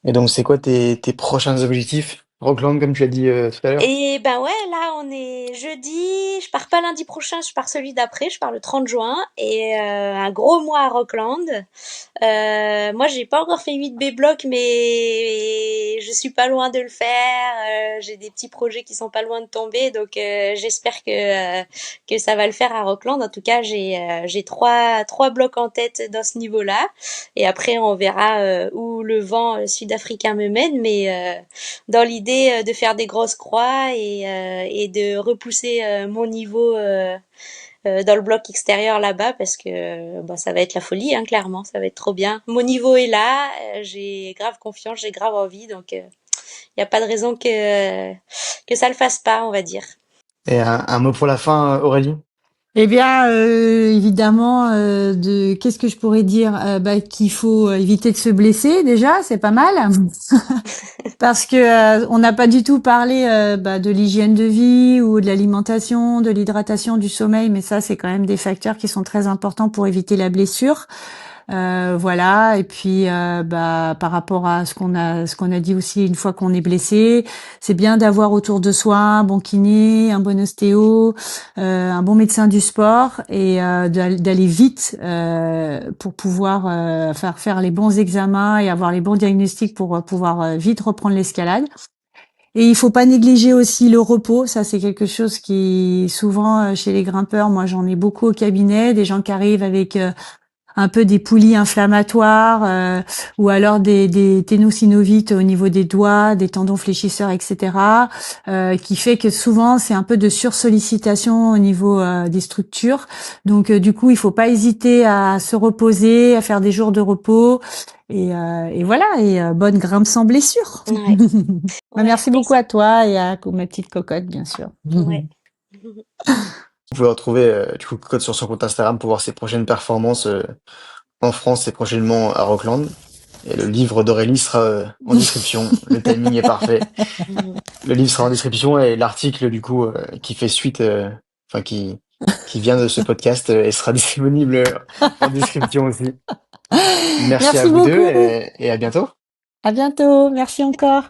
Et donc, c'est quoi tes prochains objectifs? Rockland, comme tu l'as dit tout à l'heure. Et ben ouais, là on est jeudi, je pars pas lundi prochain, je pars celui d'après, je pars le 30 juin et un gros mois à Rockland. Moi, j'ai pas encore fait 8 B-block, mais je suis pas loin de le faire. J'ai des petits projets qui sont pas loin de tomber, donc j'espère que ça va le faire à Rockland. En tout cas, j'ai trois blocs en tête dans ce niveau-là, et après on verra où le vent sud-africain me mène. Mais dans l'idée de faire des grosses croix et de repousser mon niveau. Dans le bloc extérieur là-bas parce que bah, ça va être la folie, hein, clairement, ça va être trop bien. Mon niveau est là, j'ai grave confiance, j'ai grave envie, donc il n'y a pas de raison que ça le fasse pas, on va dire. Et un mot pour la fin, Aurélie? Eh bien, évidemment, qu'est-ce que je pourrais dire? Bah, qu'il faut éviter de se blesser déjà, c'est pas mal, parce que on n'a pas du tout parlé bah, de l'hygiène de vie ou de l'alimentation, de l'hydratation, du sommeil, mais ça, c'est quand même des facteurs qui sont très importants pour éviter la blessure. Voilà. Et puis par rapport à ce qu'on a dit aussi, une fois qu'on est blessé, c'est bien d'avoir autour de soi un bon kiné, un bon ostéo, un bon médecin du sport, et d'aller vite pour pouvoir faire les bons examens et avoir les bons diagnostics pour pouvoir vite reprendre l'escalade. Et il faut pas négliger aussi le repos. Ça, c'est quelque chose qui, souvent, chez les grimpeurs, moi, j'en ai beaucoup au cabinet, des gens qui arrivent avec un peu des poulies inflammatoires, ou alors des ténosynovites au niveau des doigts, des tendons fléchisseurs, etc., qui fait que souvent, c'est un peu de sursollicitation au niveau des structures. Donc, du coup, il faut pas hésiter à se reposer, à faire des jours de repos. Et voilà, et bonne grimpe sans blessure. Ouais. Bah, Ouais. merci beaucoup à toi et à ma petite cocotte, bien sûr. Ouais. Vous pouvez retrouver du coup Cocotte sur son compte Instagram pour voir ses prochaines performances en France et prochainement à Rockland. Et le livre d'Aurélie sera en description. Le timing est parfait. Le livre sera en description et l'article du coup qui fait suite, enfin qui vient de ce podcast et sera disponible en description aussi. Merci à Merci vous deux beaucoup. et à bientôt. À bientôt. Merci encore.